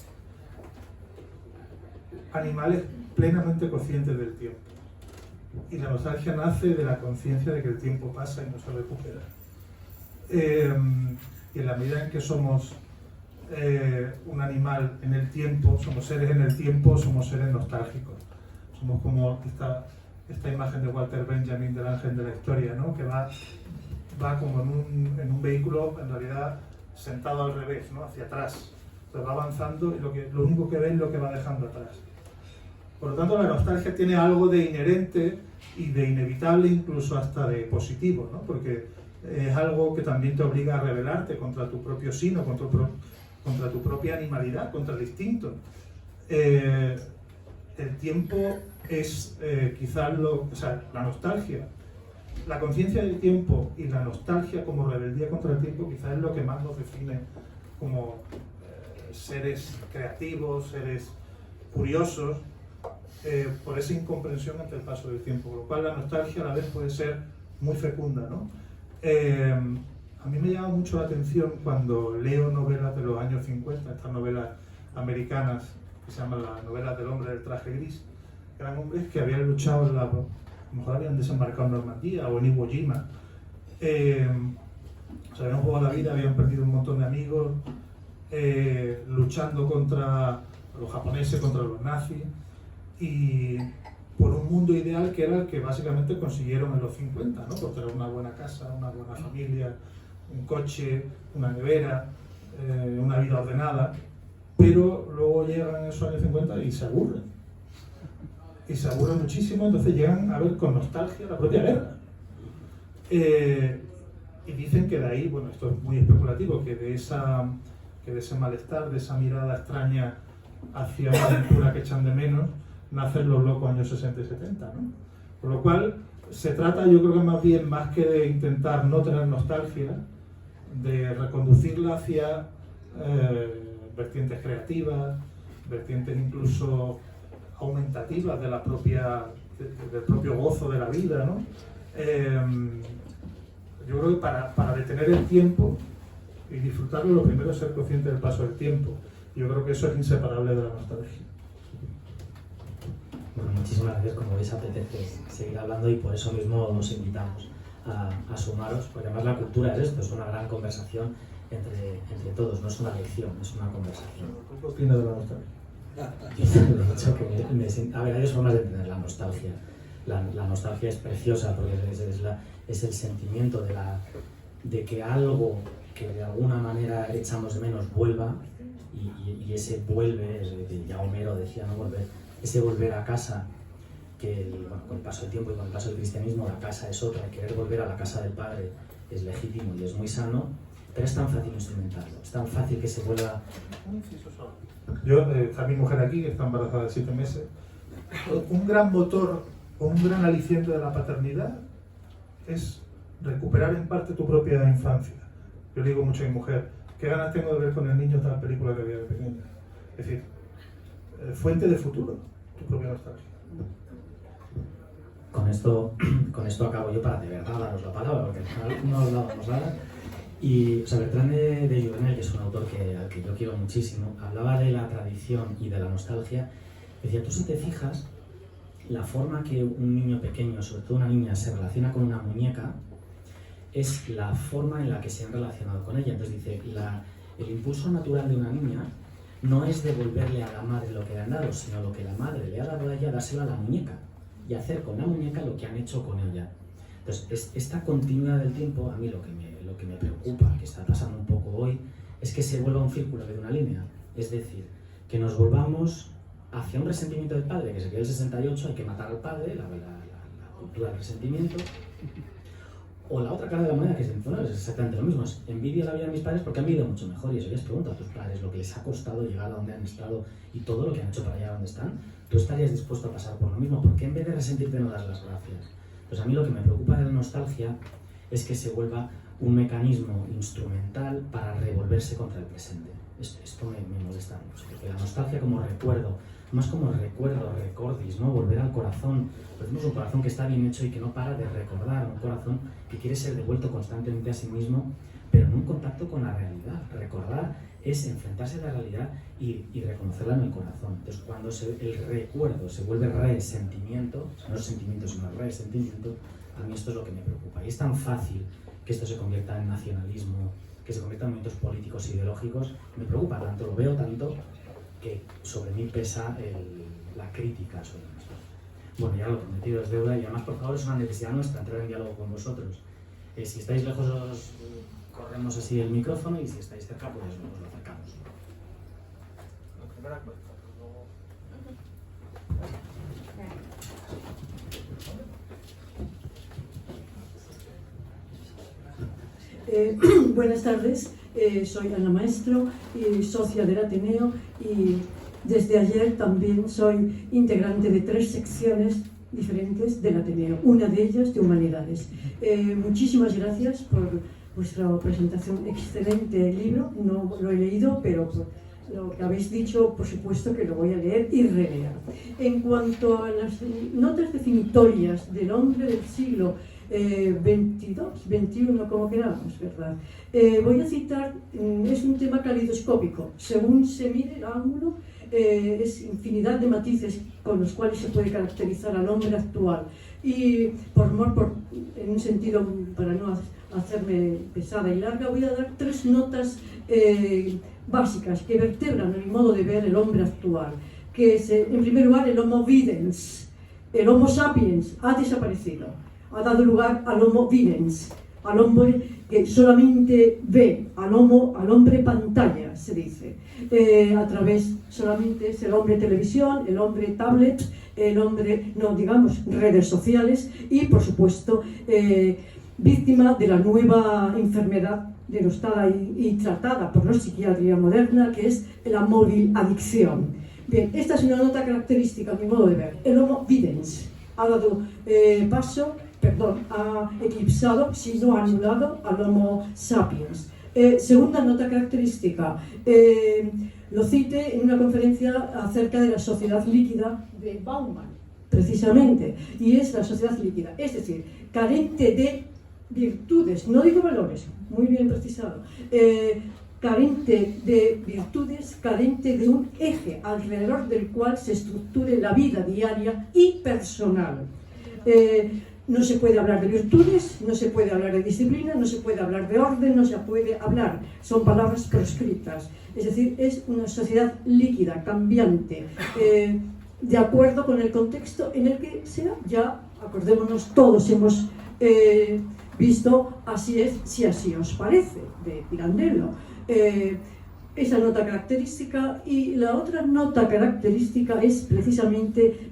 animales plenamente conscientes del tiempo. Y la nostalgia nace de la conciencia de que el tiempo pasa y no se recupera. Y en la medida en que somos un animal en el tiempo, somos seres en el tiempo, somos seres nostálgicos. Somos como esta imagen de Walter Benjamin del ángel de la historia, ¿no? Que va como en un vehículo, en realidad sentado al revés, ¿no? Hacia atrás. Entonces va avanzando y lo único que ve es lo que va dejando atrás. Por lo tanto, la nostalgia tiene algo de inherente y de inevitable, incluso hasta de positivo, ¿no? Porque es algo que también te obliga a rebelarte contra tu propio sino, contra tu propia animalidad, contra el instinto. El tiempo es quizás la nostalgia. La conciencia del tiempo y la nostalgia como rebeldía contra el tiempo quizás es lo que más nos define como seres creativos, seres curiosos, por esa incomprensión ante el paso del tiempo, con lo cual la nostalgia a la vez puede ser muy fecunda, ¿no? A mí me llama mucho la atención cuando leo novelas de los años 50, estas novelas americanas que se llaman las novelas del hombre del traje gris. Eran hombres que habían luchado a lo mejor habían desembarcado en Normandía o en Iwo Jima, se habían jugado la vida, habían perdido un montón de amigos, luchando contra los japoneses, contra los nazis, y por un mundo ideal que era el que básicamente consiguieron en los 50, ¿no? Por tener una buena casa, una buena familia, un coche, una nevera, una vida ordenada, pero luego llegan esos años 50 y se aburren. Y se aburren muchísimo, entonces llegan a ver con nostalgia la propia guerra. Y dicen que de ahí, bueno, esto es muy especulativo, que de ese malestar, de esa mirada extraña hacia una aventura que echan de menos, nacen los locos años 60 y 70, ¿no? Por lo cual, se trata, yo creo que más que de intentar no tener nostalgia, de reconducirla hacia vertientes creativas, vertientes incluso aumentativas de del propio gozo de la vida, ¿no? Yo creo que para detener el tiempo y disfrutarlo, lo primero es ser consciente del paso del tiempo. Yo creo que eso es inseparable de la nostalgia. Bueno, muchísimas gracias. Como veis, apetece seguir hablando y por eso mismo nos invitamos a sumaros, porque además la cultura es esto, es una gran conversación entre todos, no es una lección, es una conversación. ¿Qué opinas de la nostalgia? Yo de hecho que a ver, hay dos formas de entender la nostalgia. La nostalgia es preciosa porque es el sentimiento de que algo que de alguna manera echamos de menos vuelva, y ese vuelve, ya Homero decía no volver, ese volver a casa, que con el paso del tiempo y con el paso del cristianismo la casa es otra, querer volver a la casa del Padre es legítimo y es muy sano, pero es tan fácil instrumentarlo, es tan fácil que se vuelva... Está mi mujer aquí, que está embarazada de 7 meses. Un gran motor o un gran aliciente de la paternidad es recuperar en parte tu propia infancia. Yo le digo mucho a mi mujer, ¿qué ganas tengo de ver con el niño tal película que veía de pequeña? Es decir, fuente de futuro, tu propia nostalgia. Con esto acabo yo para de verdad daros la palabra, porque al final no hablábamos nada. Y Bertrand de Juvenel, que es un autor al que yo quiero muchísimo, hablaba de la tradición y de la nostalgia. Decía, tú si te fijas, la forma que un niño pequeño, sobre todo una niña, se relaciona con una muñeca, es la forma en la que se han relacionado con ella. Entonces dice, el impulso natural de una niña no es devolverle a la madre lo que le han dado, sino lo que la madre le ha dado a ella, dárselo a la muñeca y hacer con la muñeca lo que han hecho con ella. Entonces, esta continuidad del tiempo, a mí lo que me preocupa, que está pasando un poco hoy, es que se vuelva un círculo de una línea. Es decir, que nos volvamos hacia un resentimiento del padre, que se quedó el 68, hay que matar al padre, la cultura del resentimiento. O la otra cara de la moneda, que es exactamente lo mismo, es envidia la vida de mis padres porque han vivido mucho mejor, y eso les pregunto a tus padres lo que les ha costado llegar a donde han estado y todo lo que han hecho para llegar a donde están. ¿Tú estarías dispuesto a pasar por lo mismo? ¿Por qué en vez de resentirte no das las gracias? Pues a mí lo que me preocupa de la nostalgia es que se vuelva un mecanismo instrumental para revolverse contra el presente. esto me molesta mucho, porque la nostalgia como recuerdo, más como recuerdo, recordis, ¿no? Volver al corazón. Tenemos un corazón que está bien hecho y que no para de recordar, un corazón que quiere ser devuelto constantemente a sí mismo, pero en un contacto con la realidad. Recordar es enfrentarse a la realidad y reconocerla en el corazón. Entonces, cuando el recuerdo se vuelve resentimiento, o sea, no es sentimiento, sino resentimiento, a mí esto es lo que me preocupa. Y es tan fácil que esto se convierta en nacionalismo, que se convierta en movimientos políticos ideológicos. Me preocupa tanto, lo veo tanto, que sobre mí pesa la crítica sobre mí. Bueno, ya lo prometido es deuda y además, por favor, es una necesidad nuestra entrar en diálogo con vosotros. Si estáis lejos, os corremos así el micrófono, y si estáis cerca, pues os lo acercamos. Buenas tardes, soy Ana Maestro, socia del Ateneo, y desde ayer también soy integrante de 3 secciones diferentes del Ateneo, una de ellas de Humanidades. Muchísimas gracias por vuestra presentación, excelente libro, no lo he leído, pero por lo que habéis dicho, por supuesto que lo voy a leer y releer. En cuanto a las notas definitorias del hombre del siglo 22, 21, como queramos, ¿verdad? Voy a citar, es un tema calidoscópico, según se mire el ángulo, es infinidad de matices con los cuales se puede caracterizar al hombre actual. Y en un sentido, para no hacerme pesada y larga, voy a dar 3 notas básicas que vertebran el modo de ver el hombre actual, que es, en primer lugar, el Homo videns. El Homo sapiens ha desaparecido, ha dado lugar al Homo videns, al hombre que solamente ve, al hombre pantalla, se dice, a través, solamente es el hombre televisión, el hombre tablet, el hombre, no digamos, redes sociales, y por supuesto víctima de la nueva enfermedad denostada y tratada por la psiquiatría moderna, que es la móvil adicción. Bien, esta es una nota característica, a mi modo de ver. El Homo videns ha dado ha eclipsado, si no anulado, al Homo sapiens. Segunda nota característica, lo cité en una conferencia acerca de la sociedad líquida de Bauman, precisamente, y es la sociedad líquida, es decir, carente de virtudes, no digo valores, muy bien precisado, carente de virtudes, carente de un eje alrededor del cual se estructure la vida diaria y personal. No se puede hablar de virtudes, no se puede hablar de disciplina, no se puede hablar de orden, no se puede hablar, son palabras proscritas. Es decir, es una sociedad líquida, cambiante, de acuerdo con el contexto en el que sea. Ya, acordémonos, todos hemos visto Así es, si así os parece, de Pirandello. Esa nota característica, y la otra nota característica es precisamente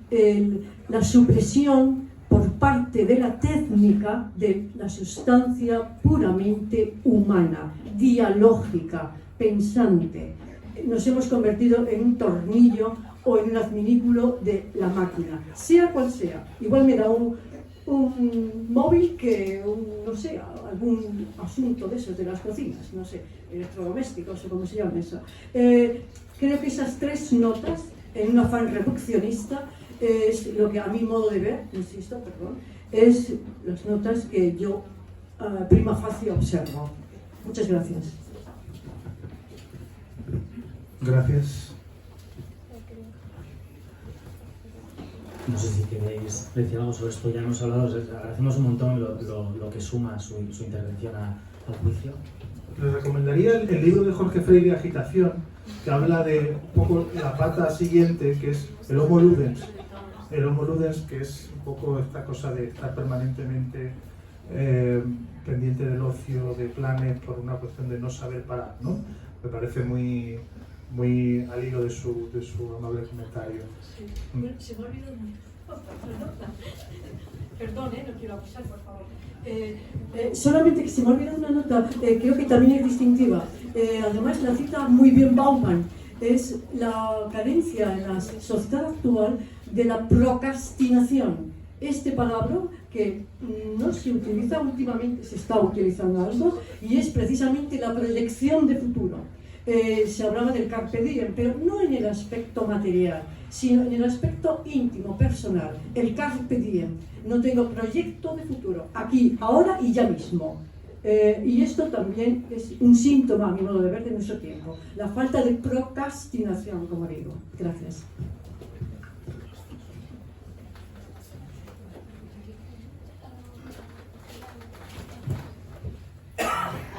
la supresión por parte de la técnica de la sustancia puramente humana, dialógica, pensante. Nos hemos convertido en un tornillo o en un adminículo de la máquina, sea cual sea. Igual me da un móvil que, no sé, algún asunto de esos de las cocinas, no sé, electrodomésticos o como se llama eso. Creo que esas 3 notas, en un afán reduccionista, es lo que a mi modo de ver, insisto, es las notas que yo prima facie observo. Muchas gracias. Gracias. No sé si queréis decir algo sobre esto, ya hemos hablado, os agradecemos un montón lo que suma su intervención al juicio. Les recomendaría el libro de Jorge Freire, Agitación, que habla de un poco la pata siguiente, que es el Homo ludens. El Homo ludens, que es un poco esta cosa de estar permanentemente pendiente del ocio, de planes, por una cuestión de no saber parar, ¿no? Me parece muy al hilo de su amable comentario. Sí. Bueno, se me ha olvidado una nota. Perdón, no quiero abusar, por favor. Solamente que se me ha olvidado una nota, creo que también es distintiva. Además, la cita muy bien Bauman, es la carencia en la sociedad actual de la procrastinación. Este palabra que no se utiliza últimamente, se está utilizando algo, y es precisamente la proyección de futuro. se hablaba del carpe diem, pero no en el aspecto material, sino en el aspecto íntimo, personal, el carpe diem. No tengo proyecto de futuro, aquí, ahora y ya mismo. Y esto también es un síntoma, a mi modo de ver, de nuestro tiempo. La falta de procrastinación, como digo. Gracias.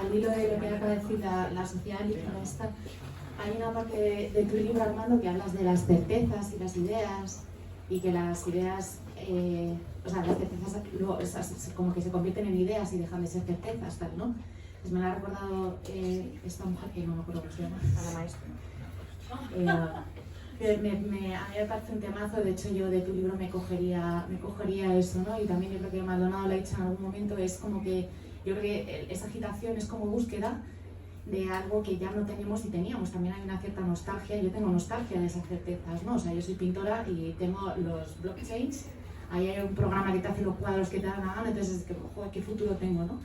Al hilo de lo que acaba de decir la sociedad líquida esta, hay una parte de tu libro, Armando, que hablas de las certezas y las ideas, y que las ideas, o sea, las certezas como que se convierten en ideas y dejan de ser certezas, tal, ¿no? Pues me la ha recordado esta mujer, que no me acuerdo cómo se llama, la maestra. A mí me parece un temazo. De hecho yo de tu libro me cogería eso, ¿no? Y también yo creo que Maldonado lo ha dicho en algún momento, es como que yo creo que esa agitación es como búsqueda de algo que ya no tenemos y teníamos. También hay una cierta nostalgia, yo tengo nostalgia de esas certezas, ¿no? O sea, yo soy pintora y tengo los blockchains, ahí hay un programa que te hace los cuadros que te dan la gana, entonces es que, joder, ¿qué futuro tengo, no?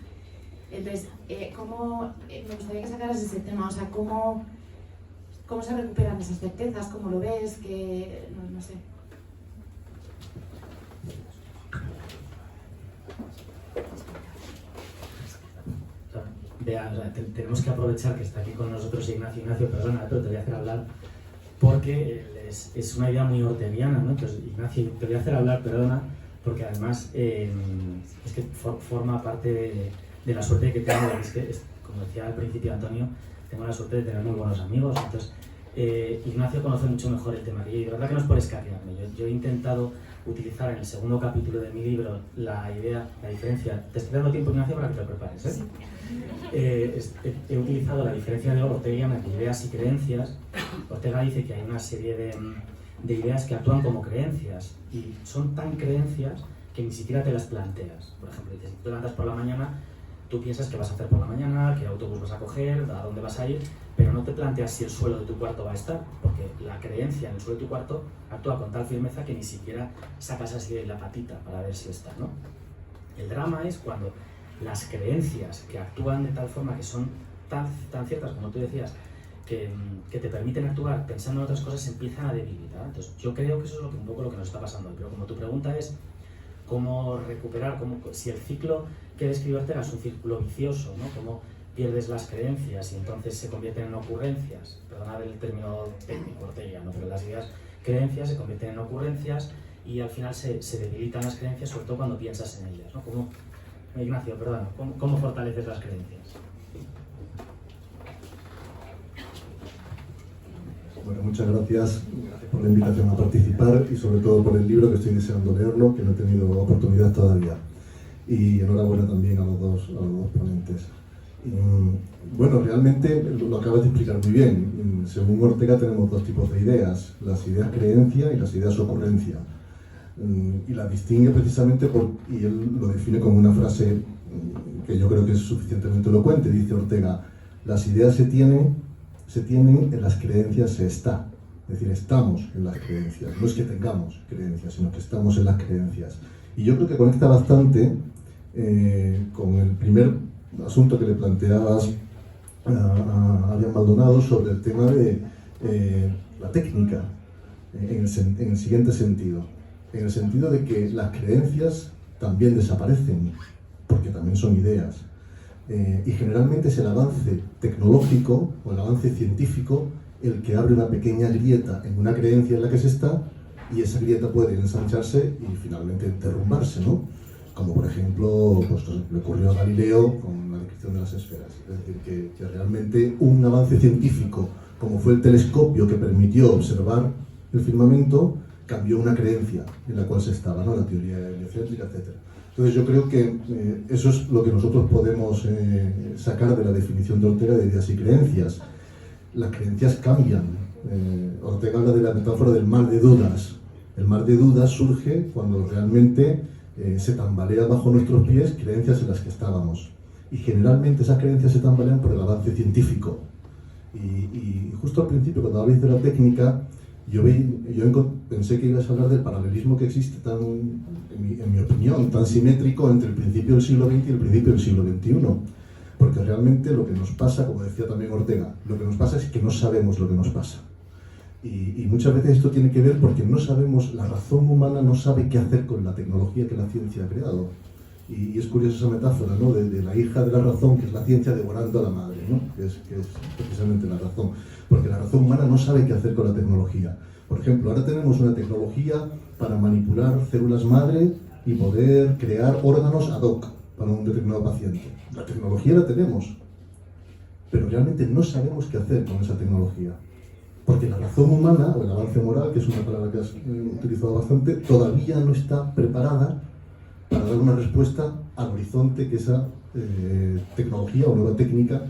Entonces, me gustaría que sacaras ese tema, o sea, ¿cómo se recuperan esas certezas? ¿Cómo lo ves? Que no sé. Tenemos que aprovechar que está aquí con nosotros Ignacio. Ignacio, perdona, pero te voy a hacer hablar porque es una idea muy orteguiana, ¿no? Entonces, Ignacio, te voy a hacer hablar, perdona, porque además es que forma parte de la suerte que tengo. Es que, como decía al principio Antonio, tengo la suerte de tener muy buenos amigos. Entonces, Ignacio conoce mucho mejor el tema que yo, y de verdad que no es por escaquearme. Yo he intentado utilizar en el segundo capítulo de mi libro la diferencia. Te estoy dando tiempo, Ignacio, para que te lo prepares, ¿eh? He utilizado la diferencia de Ortega entre ideas y creencias. Ortega dice que hay una serie de ideas que actúan como creencias y son tan creencias que ni siquiera te las planteas. Por ejemplo, dices, te levantas por la mañana, tú piensas qué vas a hacer por la mañana, qué autobús vas a coger, a dónde vas a ir, pero no te planteas si el suelo de tu cuarto va a estar, porque la creencia en el suelo de tu cuarto actúa con tal firmeza que ni siquiera sacas así de la patita para ver si está, ¿no? El drama es cuando las creencias que actúan de tal forma que son tan ciertas, como tú decías, que te permiten actuar pensando en otras cosas, se empiezan a debilitar. Entonces, yo creo que eso es un poco lo que nos está pasando hoy. Pero como tu pregunta es cómo recuperar, si el ciclo que describe Ortega es un círculo vicioso, ¿no? Cómo pierdes las creencias y entonces se convierten en ocurrencias. Perdonad el término técnico orteguiano, pero las ideas, creencias se convierten en ocurrencias y al final se debilitan las creencias, sobre todo cuando piensas en ellas, ¿no? Ignacio, perdón, ¿cómo fortaleces las creencias? Bueno, muchas gracias por la invitación a participar y sobre todo por el libro que estoy deseando leerlo, que no he tenido oportunidad todavía. Y enhorabuena también a los dos ponentes. Bueno, realmente lo acabas de explicar muy bien. Según Ortega tenemos dos tipos de ideas, las ideas creencia y las ideas ocurrencia. Y las distingue precisamente y él lo define como una frase que yo creo que es suficientemente elocuente. Dice Ortega, las ideas se tienen, en las creencias se está. Es decir, estamos en las creencias. No es que tengamos creencias, sino que estamos en las creencias. Y yo creo que conecta bastante con el primer asunto que le planteabas a Adrián Maldonado sobre el tema de la técnica, en el siguiente sentido. En el sentido de que las creencias también desaparecen, porque también son ideas. Y generalmente es el avance tecnológico o el avance científico el que abre una pequeña grieta en una creencia en la que se está, y esa grieta puede ensancharse y finalmente derrumbarse, ¿no? Como por ejemplo, pues le ocurrió a Galileo con la descripción de las esferas. Es decir, que realmente un avance científico, como fue el telescopio que permitió observar el firmamento, cambió una creencia en la cual se estaba, ¿no? La teoría heliocéntrica, etc. Entonces yo creo que eso es lo que nosotros podemos sacar de la definición de Ortega de ideas y creencias. Las creencias cambian. Ortega habla de la metáfora del mar de dudas. El mar de dudas surge cuando realmente se tambalean bajo nuestros pies creencias en las que estábamos. Y generalmente esas creencias se tambalean por el avance científico. Y justo al principio, cuando habláis de la técnica, yo pensé que ibas a hablar del paralelismo que existe en mi opinión, tan simétrico entre el principio del siglo XX y el principio del siglo XXI. Porque realmente lo que nos pasa, como decía también Ortega, lo que nos pasa es que no sabemos lo que nos pasa. Y muchas veces esto tiene que ver porque no sabemos, la razón humana no sabe qué hacer con la tecnología que la ciencia ha creado. Y es curiosa esa metáfora, ¿no? de la hija de la razón, que es la ciencia devorando a la madre, ¿no? que es precisamente la razón. Porque la razón humana no sabe qué hacer con la tecnología. Por ejemplo, ahora tenemos una tecnología para manipular células madre y poder crear órganos ad hoc para un determinado paciente. La tecnología la tenemos, pero realmente no sabemos qué hacer con esa tecnología. Porque la razón humana, o el avance moral, que es una palabra que has utilizado bastante, todavía no está preparada para dar una respuesta al horizonte que esa tecnología o nueva técnica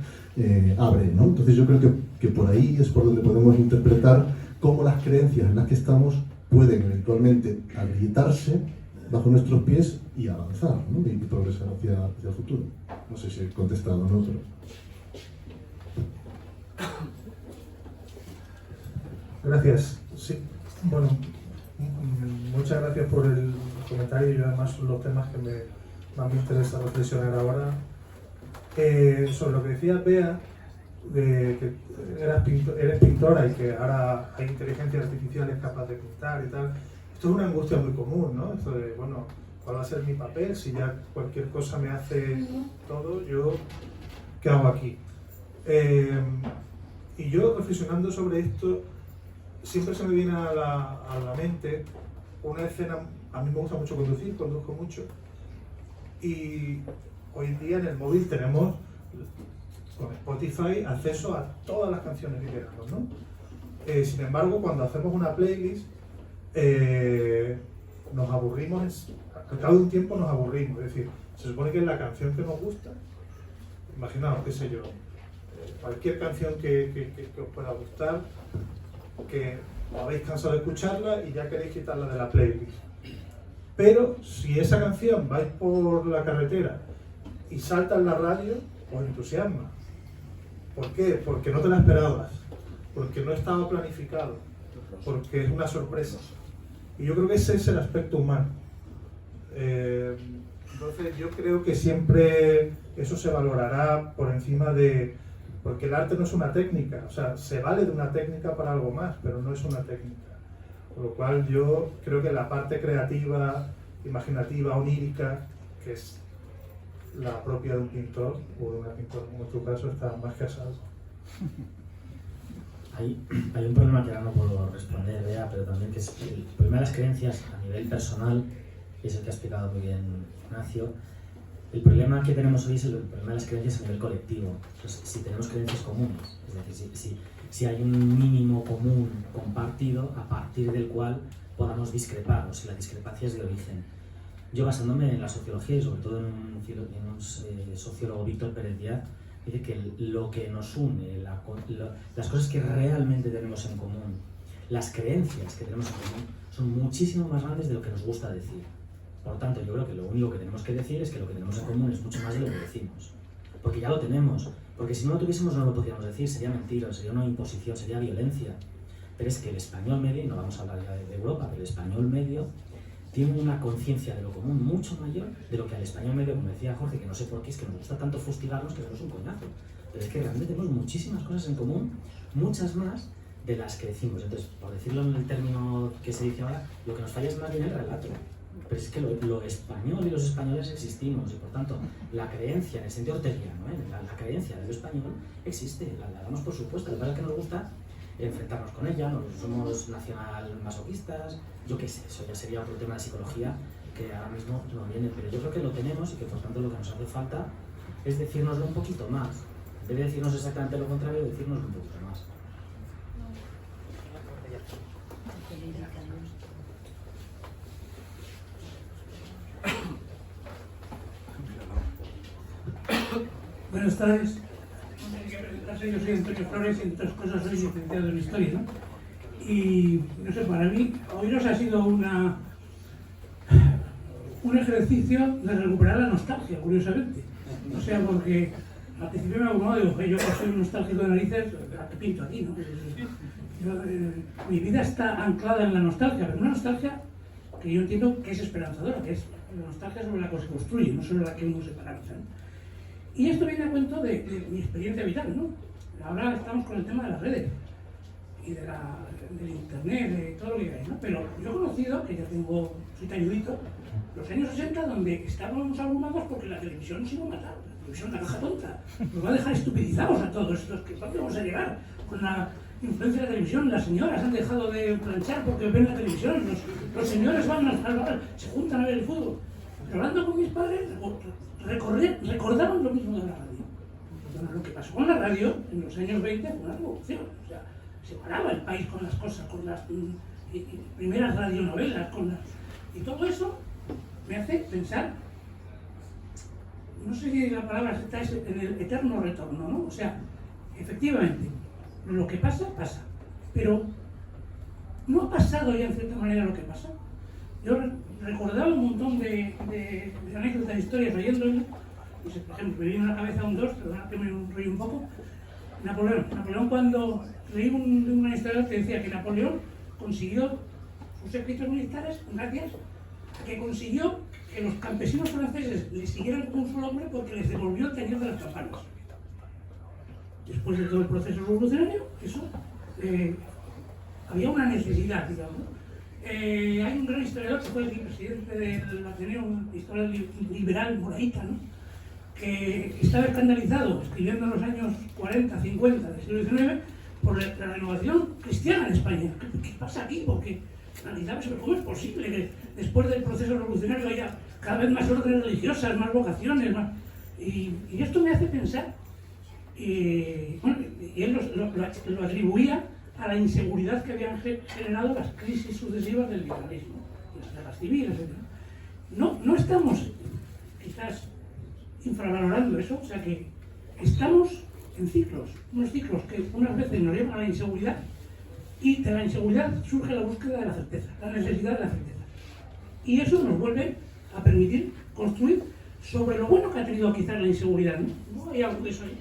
abre, ¿no? Entonces yo creo que por ahí es por donde podemos interpretar cómo las creencias en las que estamos pueden eventualmente agrietarse bajo nuestros pies y avanzar, ¿no? Y progresar hacia el futuro. No sé si he contestado o no, pero... Gracias. Sí, bueno, muchas gracias por el comentario y además son los temas que más me interesa reflexionar ahora. Sobre lo que decía Bea, de que eres pintora y que ahora hay inteligencia artificial capaz de pintar y tal, esto es una angustia muy común, ¿no? Esto de, bueno, ¿cuál va a ser mi papel? Si ya cualquier cosa me hace todo, yo, ¿qué hago aquí? Y yo, reflexionando sobre esto, siempre se me viene a la mente una escena. A mí me gusta mucho conducir, conduzco mucho, y hoy en día en el móvil tenemos con Spotify acceso a todas las canciones que queramos, ¿no? Sin embargo, cuando hacemos una playlist, nos aburrimos, al cabo de un tiempo nos aburrimos, es decir, se supone que es la canción que nos gusta, imaginaos, qué sé yo, cualquier canción que os pueda gustar, que os habéis cansado de escucharla y ya queréis quitarla de la playlist. Pero si esa canción vais por la carretera y salta en la radio, os entusiasma. ¿Por qué? Porque no te la esperabas, porque no estaba planificado, porque es una sorpresa. Y yo creo que ese es el aspecto humano. Entonces yo creo que siempre eso se valorará por encima de... Porque el arte no es una técnica, o sea, se vale de una técnica para algo más, pero no es una técnica. Por lo cual yo creo que la parte creativa, imaginativa, onírica, que es la propia de un pintor o de una pintora, como en tu caso, está más que a salvo. Hay un problema que ahora no puedo responder, Bea, pero también que es el problema de las creencias a nivel personal, y es el que ha explicado muy bien Ignacio. El problema que tenemos hoy es el problema de las creencias a nivel colectivo. Entonces, si tenemos creencias comunes, es decir, si hay un mínimo común compartido a partir del cual podamos discrepar, o si la discrepancia es de origen. Yo, basándome en la sociología y sobre todo en un sociólogo, Víctor Pérez Díaz, dice que lo que nos une, las cosas que realmente tenemos en común, las creencias que tenemos en común, son muchísimo más grandes de lo que nos gusta decir. Por lo tanto, yo creo que lo único que tenemos que decir es que lo que tenemos en común es mucho más de lo que decimos. Porque ya lo tenemos. Porque si no lo tuviésemos no lo podríamos decir, sería mentira, sería una imposición, sería violencia. Pero es que el español medio, y no vamos a hablar ya de Europa, pero el español medio tiene una conciencia de lo común mucho mayor de lo que al español medio, como decía Jorge, que no sé por qué, es que nos gusta tanto fustigarnos que somos un coñazo. Pero es que realmente tenemos muchísimas cosas en común, muchas más de las que decimos. Entonces, por decirlo en el término que se dice ahora, lo que nos falla es más bien el relato. Pero es que lo español y los españoles existimos, y por tanto la creencia en el sentido orteguiano, la creencia de lo español existe, la damos por supuesto. Lo que pasa es que nos gusta enfrentarnos con ella, somos nacional masoquistas, yo qué sé, eso ya sería otro tema de psicología que ahora mismo no viene, pero yo creo que lo tenemos y que por tanto lo que nos hace falta es decírnoslo un poquito más. En vez de decirnos exactamente lo contrario, decirnos un poquito más. Buenas tardes. Yo soy Antonio Flores y entre otras cosas soy licenciado en Historia, ¿no? Y no sé, para mí oíros ha sido un ejercicio de recuperar la nostalgia, curiosamente. O sea, porque al principio me abrumaba, digo, yo que soy un nostálgico de narices, ¿a qué pinto aquí, no? Mi vida está anclada en la nostalgia, pero una nostalgia que yo entiendo que es esperanzadora, que es la nostalgia sobre la que se construye, no sobre la que uno se paraliza, ¿no? Y esto viene a cuento de mi experiencia vital, ¿no? Ahora estamos con el tema de las redes y del internet, de todo lo que hay, ¿no? Pero yo he conocido, que ya soy talludito, los años 60 donde estábamos abrumados porque la televisión nos iba a matar, la televisión la caja tonta, nos va a dejar estupidizados a todos estos, que ¿dónde vamos a llegar? Con la influencia de la televisión, las señoras han dejado de planchar porque ven la televisión, los señores van al bar, se juntan a ver el fútbol. Pero hablando con mis padres, recordaban lo mismo de la radio. Bueno, lo que pasó con la radio en los años 20 fue una revolución. O sea, se paraba el país con las cosas, con las primeras radionovelas, y todo eso me hace pensar, no sé si la palabra está en el eterno retorno, ¿no? O sea, efectivamente, lo que pasa, pasa. Pero ¿no ha pasado ya en cierta manera lo que pasa? Yo recordaba un montón de anécdotas, de historias leyéndolo. No sé, por ejemplo, me vino a la cabeza un dos, perdona que me enrollo un poco. Napoleón cuando leí una historia que decía que Napoleón consiguió sus éxitos militares gracias a que consiguió que los campesinos franceses le siguieran con su nombre porque les devolvió el taller de las campanas. Después de todo el proceso revolucionario, eso había una necesidad, digamos. Hay un gran historiador que fue el presidente del Ateneo, un historiador liberal, moraíta, ¿no? Que estaba escandalizado, escribiendo en los años 40, 50 del siglo XIX, por la renovación cristiana en España. ¿Qué pasa aquí? Porque analizaba sobre cómo es posible que después del proceso revolucionario haya cada vez más órdenes religiosas, más vocaciones, más... Y esto me hace pensar, bueno, y él lo atribuía a la inseguridad que habían generado las crisis sucesivas del liberalismo, las guerras civiles, etc. No estamos quizás infravalorando eso, o sea que estamos en ciclos, unos ciclos que unas veces nos llevan a la inseguridad, y de la inseguridad surge la búsqueda de la certeza, la necesidad de la certeza. Y eso nos vuelve a permitir construir sobre lo bueno que ha tenido quizás la inseguridad, ¿no? ¿No hay algo de eso ahí?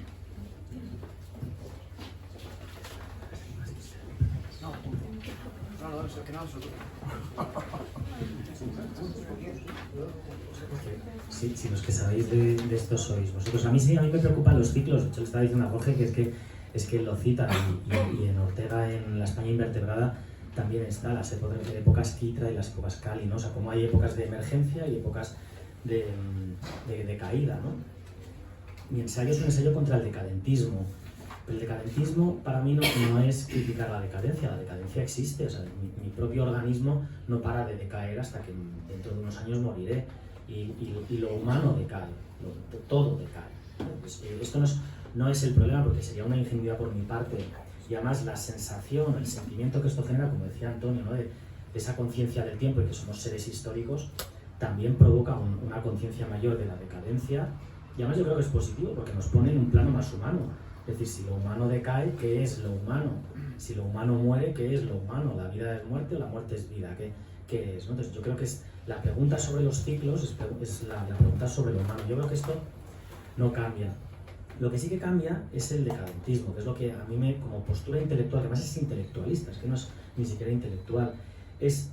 Si los que sabéis de esto sois vosotros. A mí me preocupan los ciclos. De hecho, le estaba diciendo a Jorge es que lo citan y en Ortega, en la España invertebrada, también está las épocas Quitra y las épocas Cali, ¿no? O sea, como hay épocas de emergencia y épocas de caída, ¿no? Mi ensayo es un ensayo contra el decadentismo. El decadentismo para mí no es criticar la decadencia existe, o sea, mi propio organismo no para de decaer hasta que dentro de unos años moriré, y lo humano decae, todo decae. Pues, esto no es el problema, porque sería una ingenuidad por mi parte, y además la sensación, el sentimiento que esto genera, como decía Antonio, ¿no? de esa conciencia del tiempo y que somos seres históricos, también provoca una conciencia mayor de la decadencia, y además yo creo que es positivo porque nos pone en un plano más humano. Es decir, si lo humano decae, ¿qué es lo humano? Si lo humano muere, ¿qué es lo humano? ¿La vida es muerte o la muerte es vida? ¿Qué es? ¿No? Entonces yo creo que la pregunta sobre los ciclos es la pregunta sobre lo humano. Yo creo que esto no cambia. Lo que sí que cambia es el decadentismo, que es lo que a mí como postura intelectual, que además es intelectualista, es que no es ni siquiera intelectual, es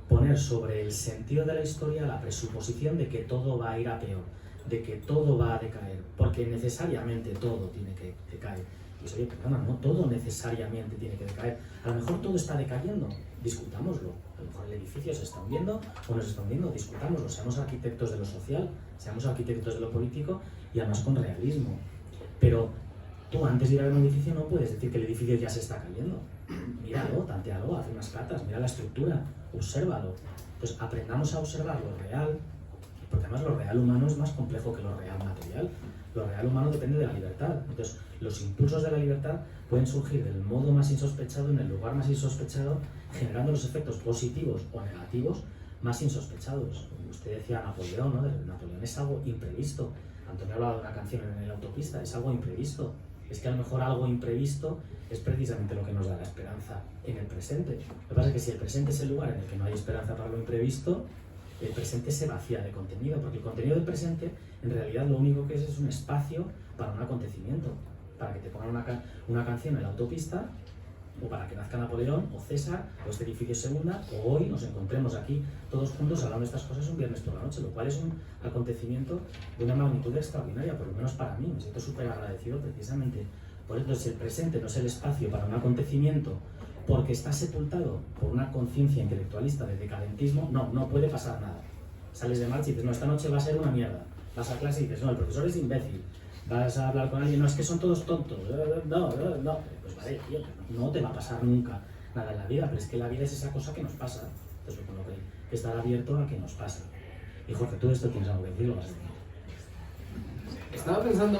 poner sobre el sentido de la historia la presuposición de que todo va a ir a peor, de que todo va a decaer, porque necesariamente todo tiene que decaer. Y eso, oye, perdona, no todo necesariamente tiene que decaer. A lo mejor todo está decayendo, discutámoslo. A lo mejor el edificio se está hundiendo o no se está hundiendo, discutámoslo. Seamos arquitectos de lo social, seamos arquitectos de lo político, y además con realismo. Pero tú antes de ir a ver un edificio no puedes decir que el edificio ya se está cayendo. Míralo, tantealo, haz unas catas, mira la estructura, obsérvalo. Entonces aprendamos a observar lo real, porque además lo real humano es más complejo que lo real material. Lo real humano depende de la libertad. Entonces, los impulsos de la libertad pueden surgir del modo más insospechado, en el lugar más insospechado, generando los efectos positivos o negativos más insospechados. Usted decía Napoleón, ¿no? Napoleón es algo imprevisto. Antonio hablaba de una canción en la autopista, es algo imprevisto. Es que a lo mejor algo imprevisto es precisamente lo que nos da la esperanza en el presente. Lo que pasa es que si el presente es el lugar en el que no hay esperanza para lo imprevisto, el presente se vacía de contenido, porque el contenido del presente en realidad lo único que es un espacio para un acontecimiento, para que te pongan una canción en la autopista o para que nazca Napoleón, o César, o este edificio se hunda, o hoy nos encontremos aquí todos juntos hablando de estas cosas un viernes por la noche, lo cual es un acontecimiento de una magnitud extraordinaria, por lo menos para mí. Me siento súper agradecido precisamente por eso. El presente no es el espacio para un acontecimiento porque está sepultado por una conciencia intelectualista de decadentismo. No puede pasar nada. Sales de marcha y dices, no, esta noche va a ser una mierda. Vas a clase y dices, no, el profesor es imbécil. Vas a hablar con alguien, no, es que son todos tontos. No. Pues vale, tío, no te va a pasar nunca nada en la vida, pero es que la vida es esa cosa que nos pasa. Entonces, con lo que estar abierto a que nos pasa. Y Jorge, tú esto tienes algo que decir, lo vas a decir. Estaba pensando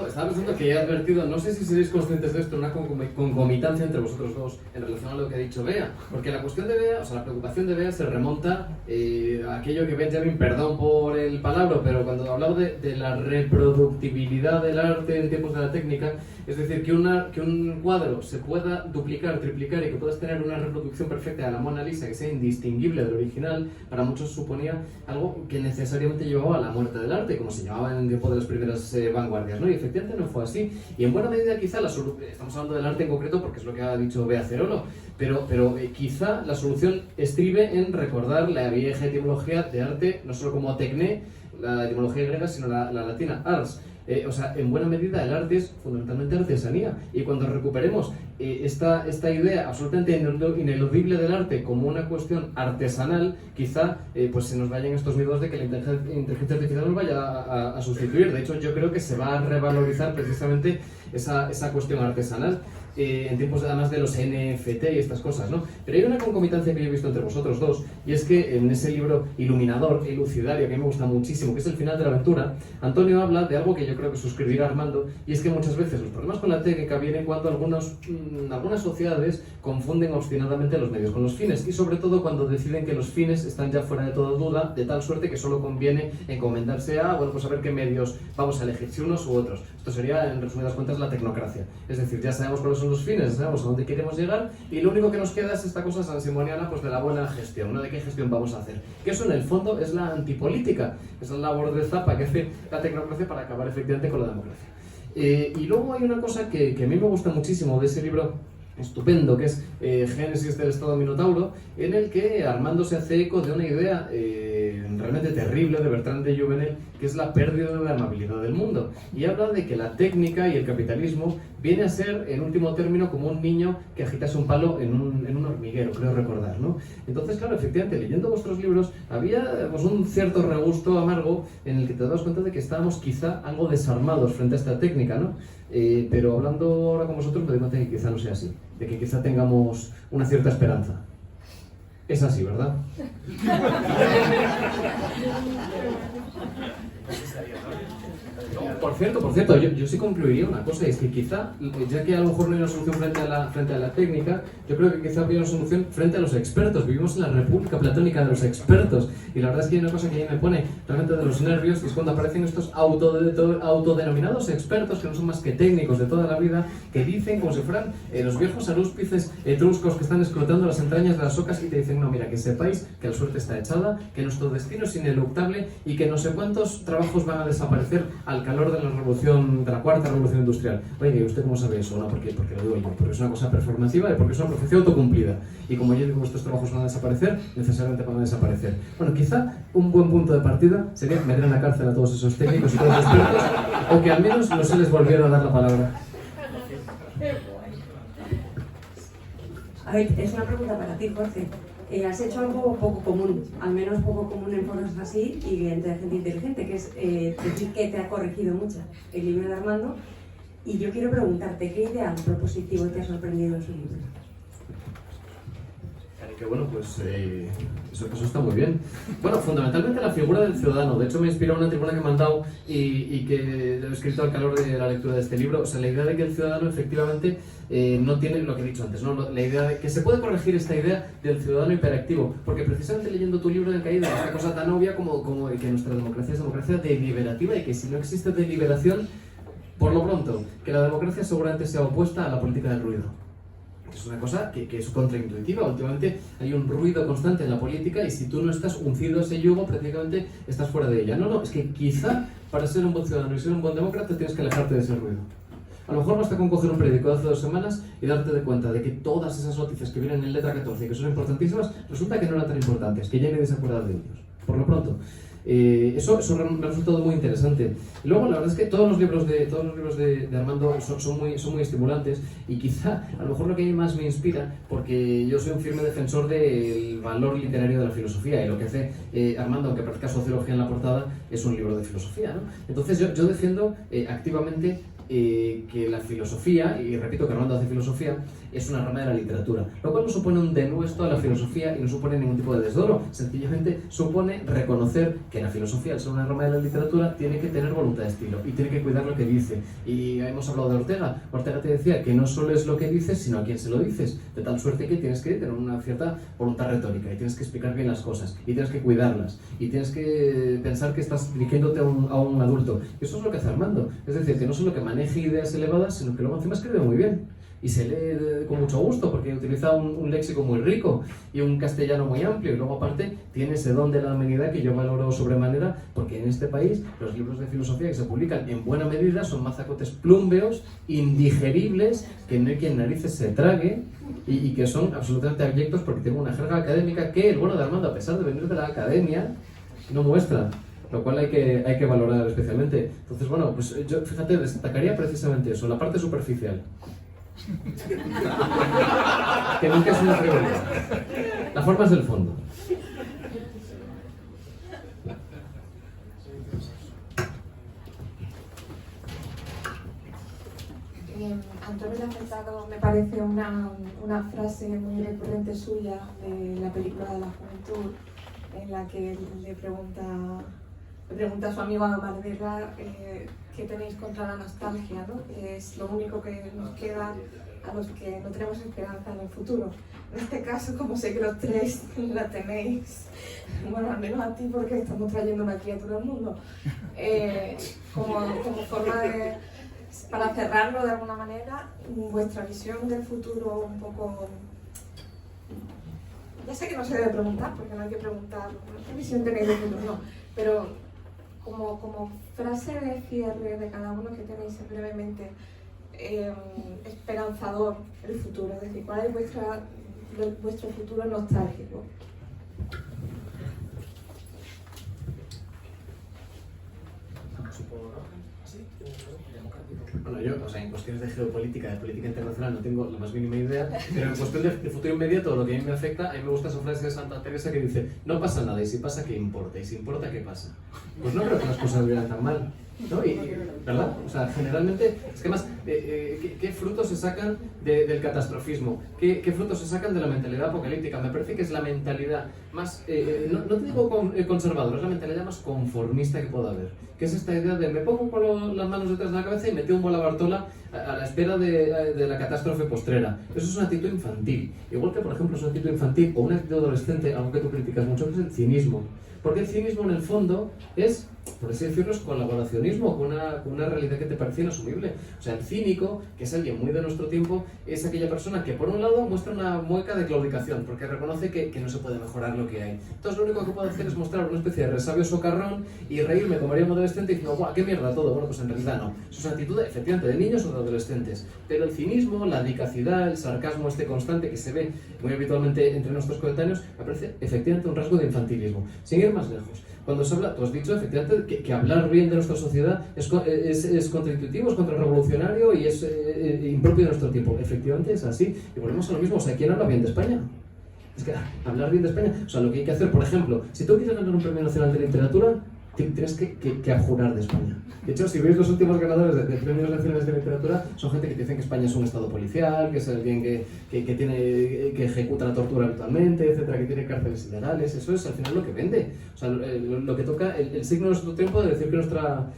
que he advertido, no sé si seréis conscientes de esto, una concomitancia entre vosotros dos en relación a lo que ha dicho Bea, porque la cuestión de Bea, o sea, la preocupación de Bea se remonta a aquello que Benjamin, perdón por el palabra, pero cuando hablaba de la reproductibilidad del arte en tiempos de la técnica, es decir, que un cuadro se pueda duplicar, triplicar y que puedas tener una reproducción perfecta de la Mona Lisa que sea indistinguible del original, para muchos suponía algo que necesariamente llevaba a la muerte del arte, como se llamaba en el tiempo de las primeras vanguardias, ¿no? Y efectivamente no fue así. Y en buena medida quizá estamos hablando del arte en concreto porque es lo que ha dicho Bea Cerolo, pero quizá la solución estribe en recordar la vieja etimología de arte, no solo como tecné, la etimología griega, sino la latina, ars. O sea, en buena medida el arte es fundamentalmente artesanía, y cuando recuperemos esta idea absolutamente ineludible del arte como una cuestión artesanal, quizá pues se nos vayan estos miedos de que la inteligencia artificial nos vaya a sustituir. De hecho, yo creo que se va a revalorizar precisamente esa cuestión artesanal en tiempos además de los NFT y estas cosas, ¿no? Pero hay una concomitancia que yo he visto entre vosotros dos, y es que en ese libro iluminador y lucidario que a mí me gusta muchísimo, que es El final de la aventura, Antonio habla de algo que yo creo que suscribirá Armando, y es que muchas veces los problemas con la técnica vienen cuando algunas sociedades confunden obstinadamente los medios con los fines, y sobre todo cuando deciden que los fines están ya fuera de toda duda, de tal suerte que solo conviene encomendarse a, bueno, pues a ver qué medios vamos a elegir, si unos u otros. Esto sería, en resumidas cuentas, la tecnocracia. Es decir, ya sabemos cuáles son los fines, sabemos a dónde queremos llegar, y lo único que nos queda es esta cosa sansimoniana, pues de la buena gestión, ¿no? De qué gestión vamos a hacer. Que eso en el fondo es la antipolítica, es la labor de zapa que hace la tecnocracia para acabar efectivamente con la democracia. Y luego hay una cosa que a mí me gusta muchísimo de ese libro estupendo, que es Génesis del Estado Minotauro, en el que Armando se hace eco de una idea realmente terrible de Bertrand de Jouvenel, que es la pérdida de la amabilidad del mundo, y habla de que la técnica y el capitalismo viene a ser, en último término, como un niño que agitase un palo en un hormiguero, creo recordar, ¿no? Entonces, claro, efectivamente, leyendo vuestros libros había pues, un cierto regusto amargo en el que te dabas cuenta de que estábamos quizá algo desarmados frente a esta técnica, ¿no? Pero hablando ahora con vosotros me doy cuenta de que quizá no sea así, de que quizá tengamos una cierta esperanza. Es así, ¿verdad? Por cierto, yo sí concluiría una cosa, y es que quizá, ya que a lo mejor no hay una solución frente a la técnica, yo creo que quizá habría una solución frente a los expertos. Vivimos en la república platónica de los expertos, y la verdad es que hay una cosa que a mí me pone realmente de los nervios, y es cuando aparecen estos autodenominados expertos, que no son más que técnicos de toda la vida, que dicen como si fueran los viejos arúspices etruscos que están escrutando las entrañas de las ocas, y te dicen, no, mira, que sepáis que la suerte está echada, que nuestro destino es ineluctable, y que no sé cuántos trabajos van a desaparecer al calor de la cuarta revolución industrial. Oye, ¿y usted cómo sabe eso? No, porque lo digo yo, porque es una cosa performativa y porque es una profecía autocumplida. Y como yo digo que estos trabajos van a desaparecer, necesariamente van a desaparecer. Bueno, quizá un buen punto de partida sería meter en la cárcel a todos esos técnicos y todos los expertos, o que al menos no se les volviera a dar la palabra. A ver, es una pregunta para ti, Jorge. Has hecho algo poco común, al menos poco común en foros así y entre gente inteligente, que es decir que te ha corregido mucho el libro de Armando. Y yo quiero preguntarte, ¿qué ideal propositivo te ha sorprendido en su libro? Que bueno, pues eso está muy bien. Bueno, fundamentalmente la figura del ciudadano. De hecho, me inspiró una tribuna que me han dado y que lo he escrito al calor de la lectura de este libro. O sea, la idea de que el ciudadano efectivamente no tiene lo que he dicho antes, ¿no? La idea de que se puede corregir esta idea del ciudadano hiperactivo. Porque precisamente leyendo tu libro he caído en una cosa tan obvia como que nuestra democracia es democracia deliberativa, y que si no existe deliberación, por lo pronto, que la democracia seguramente sea opuesta a la política del ruido. Es una cosa que es contraintuitiva. Últimamente hay un ruido constante en la política, y si tú no estás uncido a ese yugo, prácticamente estás fuera de ella. No, es que quizá para ser un buen ciudadano y ser un buen demócrata tienes que alejarte de ese ruido. A lo mejor basta con coger un periódico de hace 2 semanas y darte de cuenta de que todas esas noticias que vienen en letra 14 y que son importantísimas, resulta que no eran tan importantes, que ya nadie se acuerda de ellos. Por lo pronto, eso me ha resultado muy interesante. Y luego, la verdad es que todos los libros de Armando son muy estimulantes, y quizá, a lo mejor lo que a mí más me inspira, porque yo soy un firme defensor del valor literario de la filosofía, y lo que hace Armando, aunque parezca sociología en la portada, es un libro de filosofía, ¿no? Entonces yo defiendo activamente que la filosofía, y repito que Armando hace filosofía, es una rama de la literatura, lo cual no supone un denuesto a la filosofía y no supone ningún tipo de desdoro, sencillamente supone reconocer que la filosofía, al ser una rama de la literatura, tiene que tener voluntad de estilo y tiene que cuidar lo que dice. Y hemos hablado de Ortega. Ortega te decía que no solo es lo que dices, sino a quién se lo dices, de tal suerte que tienes que tener una cierta voluntad retórica y tienes que explicar bien las cosas y tienes que cuidarlas y tienes que pensar que estás dirigiéndote a un adulto. Y eso es lo que hace Armando, es decir, que no solo que maneje ideas elevadas, sino que luego encima escribe muy bien. Y se lee con mucho gusto porque utiliza un léxico muy rico y un castellano muy amplio, y luego aparte tiene ese don de la amenidad que yo valoro sobremanera, porque en este país los libros de filosofía que se publican en buena medida son mazacotes plúmbeos, indigeribles, que no hay quien narices se trague y que son absolutamente abyectos porque tengo una jerga académica que el bueno de Armando, a pesar de venir de la academia, no muestra, lo cual hay que valorar especialmente. Entonces, bueno, pues yo, fíjate, destacaría precisamente eso, la parte superficial. Que nunca es una prioridad. La forma es del fondo. Antonio le ha acertado, me parece, una frase muy recurrente suya de la película de la juventud, en la que le pregunta a su amigo Omar Guerra qué tenéis contra la nostalgia, ¿no? Que es lo único que nos queda a los que no tenemos esperanza en el futuro. En este caso, como sé que los tres la tenéis, bueno, al menos a ti, porque estamos trayendo una criatura al mundo, como forma de, para cerrarlo de alguna manera, vuestra visión del futuro un poco... Ya sé que no se debe preguntar, porque no hay que preguntar qué visión tenéis del futuro, no, pero como frase de cierre de cada uno que tenéis brevemente, esperanzador el futuro, es decir, ¿cuál es vuestro futuro nostálgico? Bueno, yo, o sea, en cuestiones de geopolítica, de política internacional, no tengo la más mínima idea, pero en cuestión de futuro inmediato, lo que a mí me afecta, a mí me gusta esa frase de Santa Teresa que dice: no pasa nada, y si pasa, ¿qué importa? Y si importa, ¿qué pasa? Pues no creo que las cosas vayan tan mal, ¿no? ¿Verdad? O sea, generalmente, es que más, ¿qué frutos se sacan del catastrofismo? ¿Qué frutos se sacan de la mentalidad apocalíptica? Me parece que es la mentalidad más, no te digo conservadora, es la mentalidad más conformista que pueda haber, que es esta idea de me pongo con las manos detrás de la cabeza y me tumbo a la Bartola a la espera de la catástrofe postrera. Eso es una actitud infantil, igual que, por ejemplo, es una actitud infantil o una actitud adolescente, algo que tú criticas mucho, que es el cinismo. Porque el cinismo, en el fondo, es, por así decirlo, es colaboracionismo con una realidad que te parece inasumible. O sea, el cínico, que es alguien muy de nuestro tiempo, es aquella persona que, por un lado, muestra una mueca de claudicación, porque reconoce que no se puede mejorar lo que hay. Entonces, lo único que puedo hacer es mostrar una especie de resabio socarrón y reírme como haría un adolescente diciendo: ¡guau, qué mierda todo! Bueno, pues en realidad no. Eso es una actitud, efectivamente, de niños o de adolescentes. Pero el cinismo, la dicacidad, el sarcasmo este constante que se ve muy habitualmente entre nuestros coetáneos, me parece, efectivamente, un rasgo de infantilismo. Sin ir más lejos. Cuando se habla, tú has dicho efectivamente que hablar bien de nuestra sociedad es contraintuitivo, es contrarrevolucionario y es impropio de nuestro tiempo. Efectivamente es así. Y volvemos a lo mismo. O sea, ¿quién habla bien de España? Es que hablar bien de España, o sea, lo que hay que hacer, por ejemplo, si tú quieres ganar un premio nacional de literatura, tienes que abjurar de España. De hecho, si veis los últimos ganadores de premios nacionales de literatura, son gente que dicen que España es un estado policial, que es alguien que ejecuta la tortura habitualmente, etcétera, que tiene cárceles ilegales. Eso es al final lo que vende. O sea, lo que toca, el signo de nuestro tiempo de decir que nuestra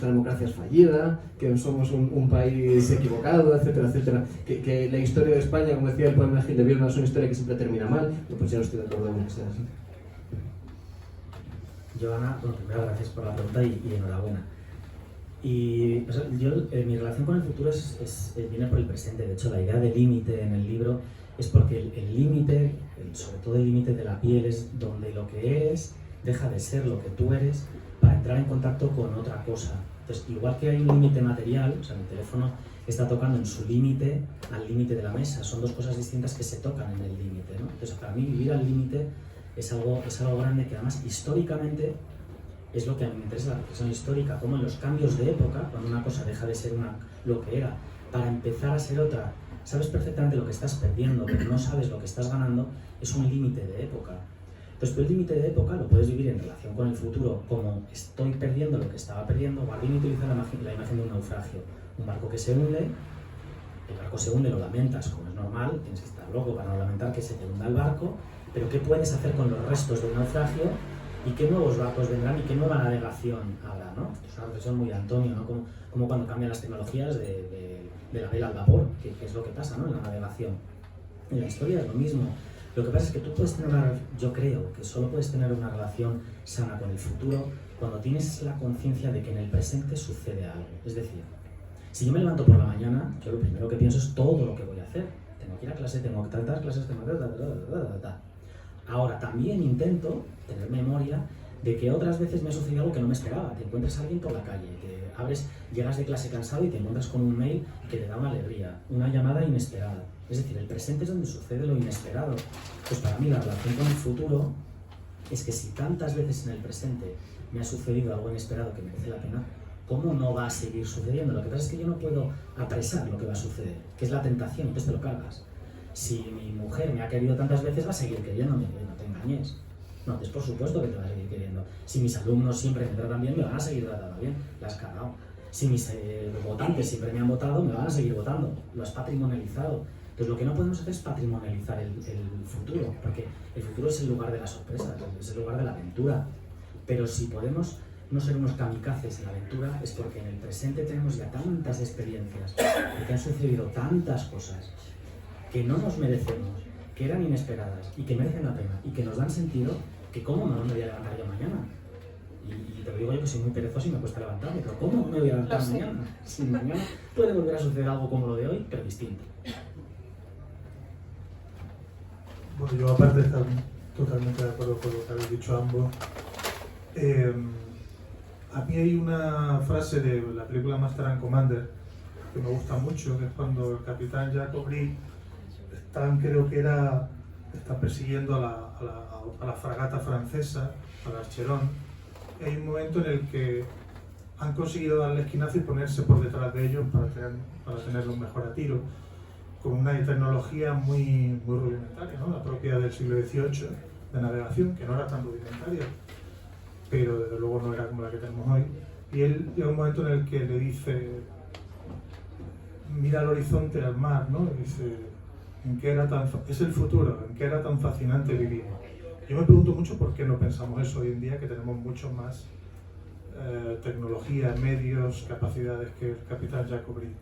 democracia es fallida, que somos un país equivocado, etcétera, etcétera. Que la historia de España, como decía el poema de Gil de Vierna, es una historia que siempre termina mal. Pues ya no estoy de acuerdo en que sea así. Joana, bueno, primero gracias por la pregunta y enhorabuena. Y o sea, mi relación con el futuro viene por el presente. De hecho, la idea de límite en el libro es porque el límite, sobre todo el límite de la piel, es donde lo que eres deja de ser lo que tú eres para entrar en contacto con otra cosa Entonces, igual que hay un límite material, o sea, mi teléfono está tocando en su límite al límite de la mesa, son dos cosas distintas que se tocan en el límite, ¿no? Entonces, para mí vivir al límite es algo grande, que además históricamente es lo que a mí me interesa, la reflexión histórica, como en los cambios de época, cuando una cosa deja de ser lo que era, para empezar a ser otra, sabes perfectamente lo que estás perdiendo, pero no sabes lo que estás ganando, es un límite de época. Entonces, tú el límite de época lo puedes vivir en relación con el futuro, como estoy perdiendo lo que estaba perdiendo. Bardini utiliza la imagen de un naufragio, un barco que se hunde, el barco se hunde, lo lamentas, como es normal, tienes que estar loco para no lamentar que se te hunda el barco, pero ¿qué puedes hacer con los restos del naufragio? ¿Y qué nuevos barcos vendrán y qué nueva navegación habrá, ¿no? Es una reflexión muy Antonio, ¿no? Como cuando cambian las tecnologías de la vela al vapor, que es lo que pasa, ¿no? En la navegación. En la historia es lo mismo. Lo que pasa es que tú puedes tener yo creo que solo puedes tener una relación sana con el futuro cuando tienes la conciencia de que en el presente sucede algo. Es decir, si yo me levanto por la mañana, yo lo primero que pienso es todo lo que voy a hacer. Tengo que ir a clase, tengo tantas clases, tengo que... Ahora, también intento tener memoria de que otras veces me ha sucedido algo que no me esperaba. Te encuentras a alguien por la calle, llegas de clase cansado y te encuentras con un mail que te da una alegría, una llamada inesperada. Es decir, el presente es donde sucede lo inesperado. Pues para mí la relación con el futuro es que si tantas veces en el presente me ha sucedido algo inesperado que merece la pena, ¿cómo no va a seguir sucediendo? Lo que pasa es que yo no puedo apresar lo que va a suceder, que es la tentación, entonces te lo cargas. Si mi mujer me ha querido tantas veces, va a seguir queriéndome, no te engañes. No, es por supuesto que te va a seguir queriendo. Si mis alumnos siempre me tratan bien, me van a seguir tratando bien, la has cagado. Si mis votantes siempre me han votado, me van a seguir votando, lo has patrimonializado. Entonces lo que no podemos hacer es patrimonializar el futuro, porque el futuro es el lugar de las sorpresas, es el lugar de la aventura. Pero si podemos no ser unos kamikazes en la aventura, es porque en el presente tenemos ya tantas experiencias, porque han sucedido tantas cosas que no nos merecemos, que eran inesperadas y que merecen la pena y que nos dan sentido, que cómo no me voy a levantar yo mañana. Y te lo digo yo que soy muy perezoso y me cuesta levantarme, pero ¿cómo me voy a levantar mañana? Si mañana puede volver a suceder algo como lo de hoy, pero distinto. Bueno, yo aparte de estar totalmente de acuerdo con lo que habéis dicho ambos, a mí hay una frase de la película Master and Commander que me gusta mucho, que es cuando el capitán Jacob Reed está persiguiendo a la fragata francesa, a la Acheron. Hay un momento en el que han conseguido darle esquinazo y ponerse por detrás de ellos para tenerlos mejor a tiro, con una tecnología muy rudimentaria, ¿no? La propia del siglo XVIII de navegación, que no era tan rudimentaria, pero desde luego no era como la que tenemos hoy. Y él llega un momento en el que le dice, mira al horizonte, al mar, ¿no? Y dice, es el futuro, ¿en qué era tan fascinante vivir? Yo me pregunto mucho por qué no pensamos eso hoy en día, que tenemos mucho más tecnología, medios, capacidades que el capitán Jacob Reed.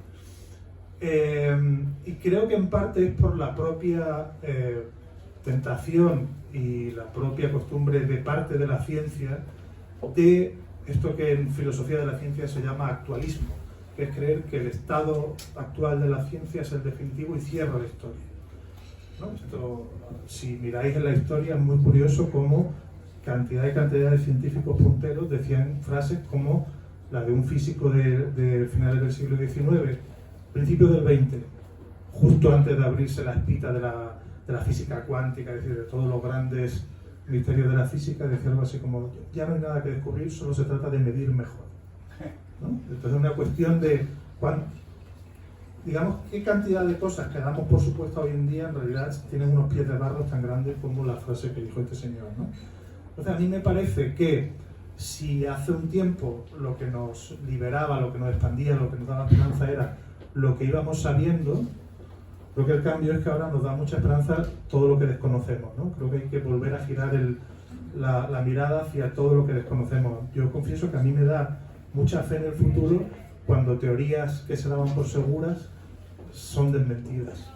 Y creo que en parte es por la propia tentación y la propia costumbre de parte de la ciencia de esto que en filosofía de la ciencia se llama actualismo, que es creer que el estado actual de la ciencia es el definitivo y cierra la historia, ¿no? Esto, si miráis en la historia, es muy curioso cómo cantidad de científicos punteros decían frases como la de un físico de finales del siglo XIX, principios del XX, justo antes de abrirse la espita de la física cuántica, es decir, de todos los grandes misterios de la física, decía algo así como, ya no hay nada que descubrir, solo se trata de medir mejor, ¿no? Entonces es una cuestión de digamos, qué cantidad de cosas que damos por supuesto hoy en día en realidad tienen unos pies de barro tan grandes como la frase que dijo este señor, ¿no? Entonces a mí me parece que si hace un tiempo lo que nos liberaba, lo que nos expandía, lo que nos daba esperanza era lo que íbamos sabiendo, creo que el cambio es que ahora nos da mucha esperanza todo lo que desconocemos, ¿no? Creo que hay que volver a girar la mirada hacia todo lo que desconocemos. Yo confieso que a mí me da mucha fe en el futuro cuando teorías que se daban por seguras son desmentidas,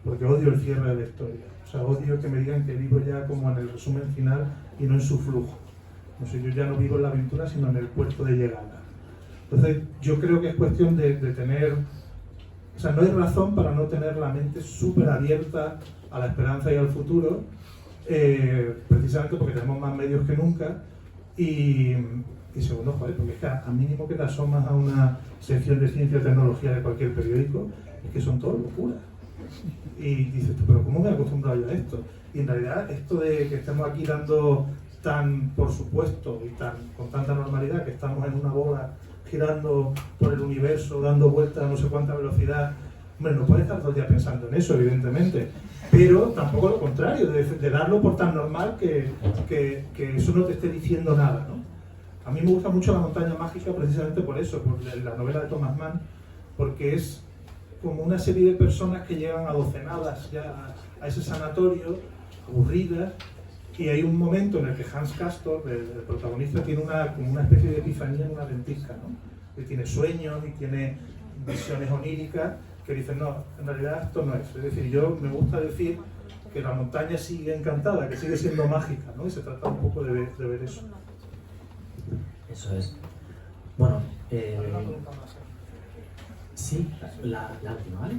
porque odio el cierre de la historia. O sea, odio que me digan que vivo ya como en el resumen final y no en su flujo. No sé, yo ya no vivo en la aventura, sino en el puerto de llegada. Entonces, yo creo que es cuestión de tener... O sea, no hay razón para no tener la mente súper abierta a la esperanza y al futuro, precisamente porque tenemos más medios que nunca, y Y segundo, joder, porque es que a mínimo que te asomas a una sección de ciencia y tecnología de cualquier periódico, es que son todo locuras. Y dices tú, pero ¿cómo me he acostumbrado yo a esto? Y en realidad esto de que estemos aquí dando tan por supuesto y con tanta normalidad que estamos en una bola girando por el universo, dando vueltas a no sé cuánta velocidad, hombre, no puedes estar todo el día pensando en eso, evidentemente, pero tampoco lo contrario, de darlo por tan normal que eso no te esté diciendo nada, ¿no? A mí me gusta mucho La montaña mágica precisamente por eso, por la novela de Thomas Mann, porque es como una serie de personas que llegan a docenadas ya a ese sanatorio, aburridas, y hay un momento en el que Hans Castor, el protagonista, tiene como una especie de epifanía en una ventisca, ¿no? Que tiene sueños y tiene visiones oníricas que dicen, no, en realidad esto no es. Es decir, yo me gusta decir que la montaña sigue encantada, que sigue siendo mágica, ¿no? Y se trata un poco de ver eso. Eso es. Bueno, sí, la última, ¿vale?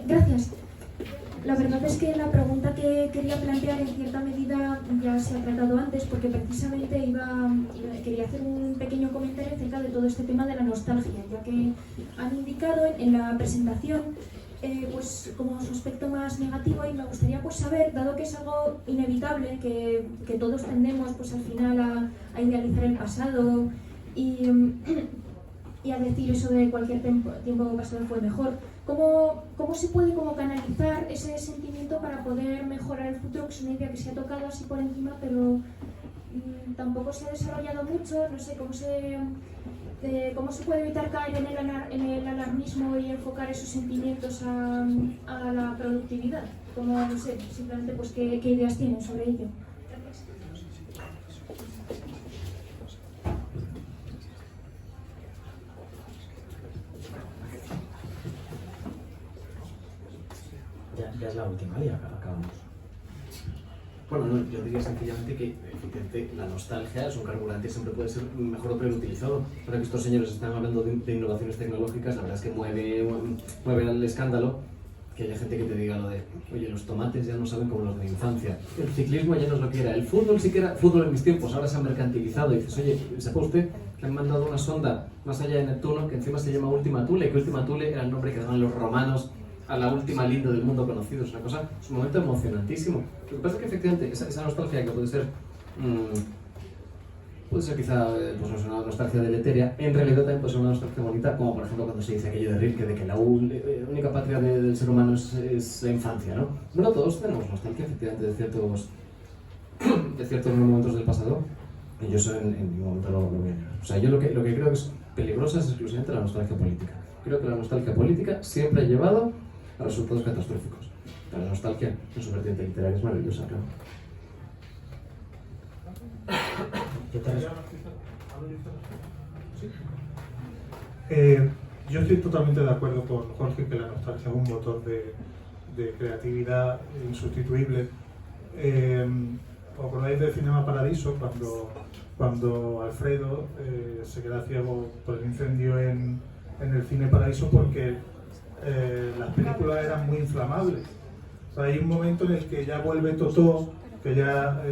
Gracias. La verdad es que la pregunta que quería plantear en cierta medida ya se ha tratado antes, porque precisamente quería hacer un pequeño comentario acerca de todo este tema de la nostalgia, ya que han indicado en la presentación pues como su aspecto más negativo, y me gustaría pues saber, dado que es algo inevitable, que todos tendemos pues al final a idealizar el pasado y a decir eso de cualquier tiempo pasado fue mejor, ¿cómo se puede como canalizar ese sentimiento para poder mejorar el futuro? Que es una idea que se ha tocado así por encima, pero tampoco se ha desarrollado mucho. No sé cómo se puede evitar caer en el alarmismo y enfocar esos sentimientos a la productividad. Como, no sé, simplemente pues qué ideas tienen sobre ello. Gracias. Ya es la última y acabamos. Bueno, no, yo diría sencillamente que efectivamente la nostalgia es un carburante y siempre puede ser mejor o peor utilizado. Ahora que estos señores están hablando de innovaciones tecnológicas, la verdad es que mueve al escándalo que haya gente que te diga lo de, oye, los tomates ya no saben como los de mi infancia, el ciclismo ya no es lo que era, el fútbol sí que era fútbol en mis tiempos, ahora se ha mercantilizado. Y dices, oye, ¿sepa usted que han mandado una sonda más allá de Neptuno que encima se llama Ultima Thule, y que Ultima Thule era el nombre que daban los romanos a la última linde del mundo conocido? Es una cosa, es un momento emocionantísimo. Lo que pasa es que efectivamente esa nostalgia que puede ser quizá pues, una nostalgia deletérea, en realidad también puede ser una nostalgia bonita, como por ejemplo cuando se dice aquello de Rilke, de que la única patria del ser humano es la infancia, ¿no? Bueno, todos tenemos nostalgia efectivamente de ciertos momentos del pasado, y yo eso en ningún momento lo voy a negar. O sea, yo lo que creo que es peligrosa es exclusivamente la nostalgia política. Creo que la nostalgia política siempre ha llevado a resultados catastróficos. La nostalgia en su vertiente literaria es maravillosa, claro. Yo estoy totalmente de acuerdo con Jorge que la nostalgia es un motor de creatividad insustituible. ¿Os acordáis de Cinema Paradiso, cuando Alfredo se queda ciego por el incendio en el Cine Paraíso porque las películas eran muy inflamables? O sea, hay un momento en el que ya vuelve Totó, que ya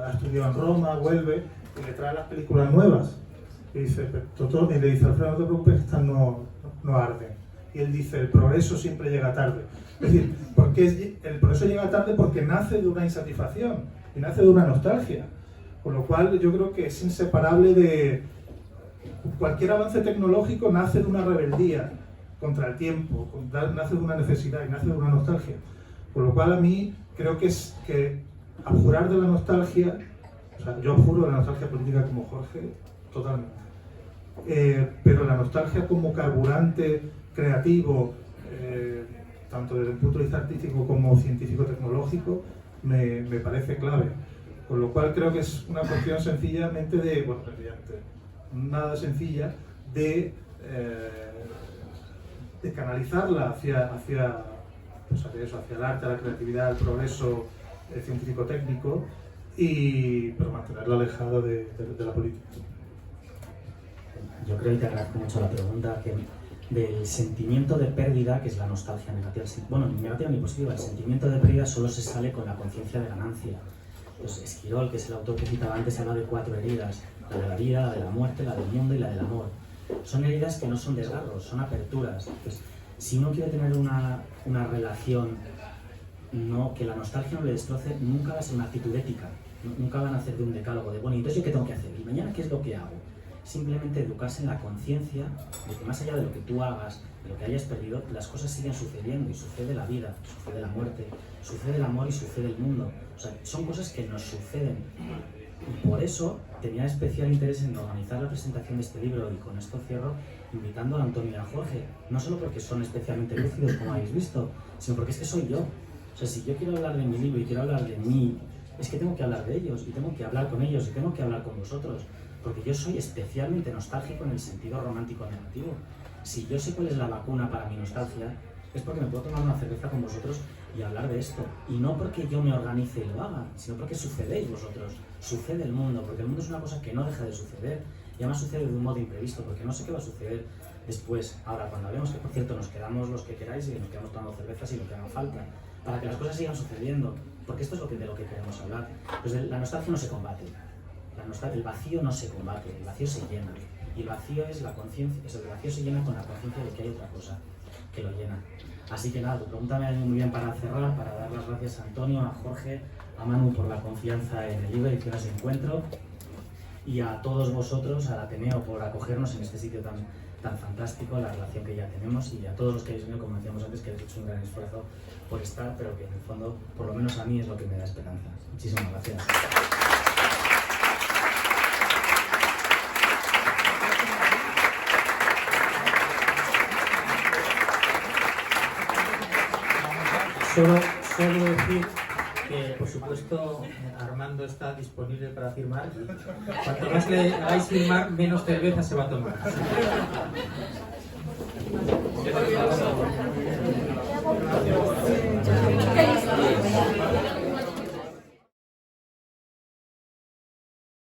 ha estudiado en Roma, vuelve y le trae las películas nuevas. Y dice, Totó, y le dice, Alfredo, no te preocupes, estas no arden. Y él dice, el progreso siempre llega tarde. Es decir, el progreso llega tarde porque nace de una insatisfacción y nace de una nostalgia. Con lo cual yo creo que es inseparable de... Cualquier avance tecnológico nace de una rebeldía contra el tiempo, nace de una necesidad y nace de una nostalgia. Con lo cual a mí creo que es que abjurar de la nostalgia, o sea, yo abjuro de la nostalgia política como Jorge, totalmente. Pero la nostalgia como carburante creativo, tanto desde un punto de vista artístico como científico-tecnológico, me parece clave. Con lo cual creo que es una cuestión sencillamente nada sencilla de canalizarla hacia el arte, la creatividad, el progreso científico-técnico, pero mantenerla alejada de la política. Yo creo, y te agradezco mucho la pregunta, que del sentimiento de pérdida, que es la nostalgia negativa. Bueno, ni negativa ni positiva. El sentimiento de pérdida solo se sale con la conciencia de ganancia. Entonces, Esquirol, que es el autor que citaba antes, habla de 4 heridas: la de la vida, la de la muerte, la del mundo y la del amor. Son heridas que no son desgarros, son aperturas. Entonces, si uno quiere tener una relación, no, que la nostalgia no le destroce, nunca va a ser una actitud ética. Nunca van a hacer de un decálogo de, bueno, ¿y entonces yo qué tengo que hacer? ¿Y mañana qué es lo que hago? Simplemente educarse en la conciencia de que más allá de lo que tú hagas, de lo que hayas perdido, las cosas siguen sucediendo, y sucede la vida, sucede la muerte, sucede el amor y sucede el mundo. O sea, son cosas que nos suceden. Y por eso tenía especial interés en organizar la presentación de este libro, y con esto cierro invitando a Antonio y a Jorge, no solo porque son especialmente lúcidos, como habéis visto, sino porque es que soy yo. O sea, si yo quiero hablar de mi libro y quiero hablar de mí, es que tengo que hablar de ellos, y tengo que hablar con ellos, y tengo que hablar con vosotros, porque yo soy especialmente nostálgico en el sentido romántico negativo. Si yo sé cuál es la vacuna para mi nostalgia, es porque me puedo tomar una cerveza con vosotros y hablar de esto. Y no porque yo me organice y lo haga, sino porque sucedéis vosotros, sucede el mundo, porque el mundo es una cosa que no deja de suceder, y además sucede de un modo imprevisto, porque no sé qué va a suceder después. Ahora, cuando hablemos, que por cierto nos quedamos los que queráis y nos quedamos tomando cervezas y lo que haga falta, para que las cosas sigan sucediendo, porque esto es de lo que queremos hablar. Pues la nostalgia no se combate, el vacío no se combate, el vacío se llena, y el vacío es la conciencia, el vacío se llena con la conciencia de que hay otra cosa que lo llena. Así que nada, tu pregunta me ha venido muy bien para cerrar, para dar las gracias a Antonio, a Jorge, a Manu por la confianza en el libro y que nos encuentro, y a todos vosotros, al Ateneo, por acogernos en este sitio tan fantástico, la relación que ya tenemos, y a todos los que habéis venido, como decíamos antes, que habéis hecho un gran esfuerzo por estar, pero que en el fondo, por lo menos a mí, es lo que me da esperanza. Muchísimas gracias. Solo decir que, por supuesto, Armando está disponible para firmar. Cuanto más le hagáis firmar, menos cerveza se va a tomar. Gracias.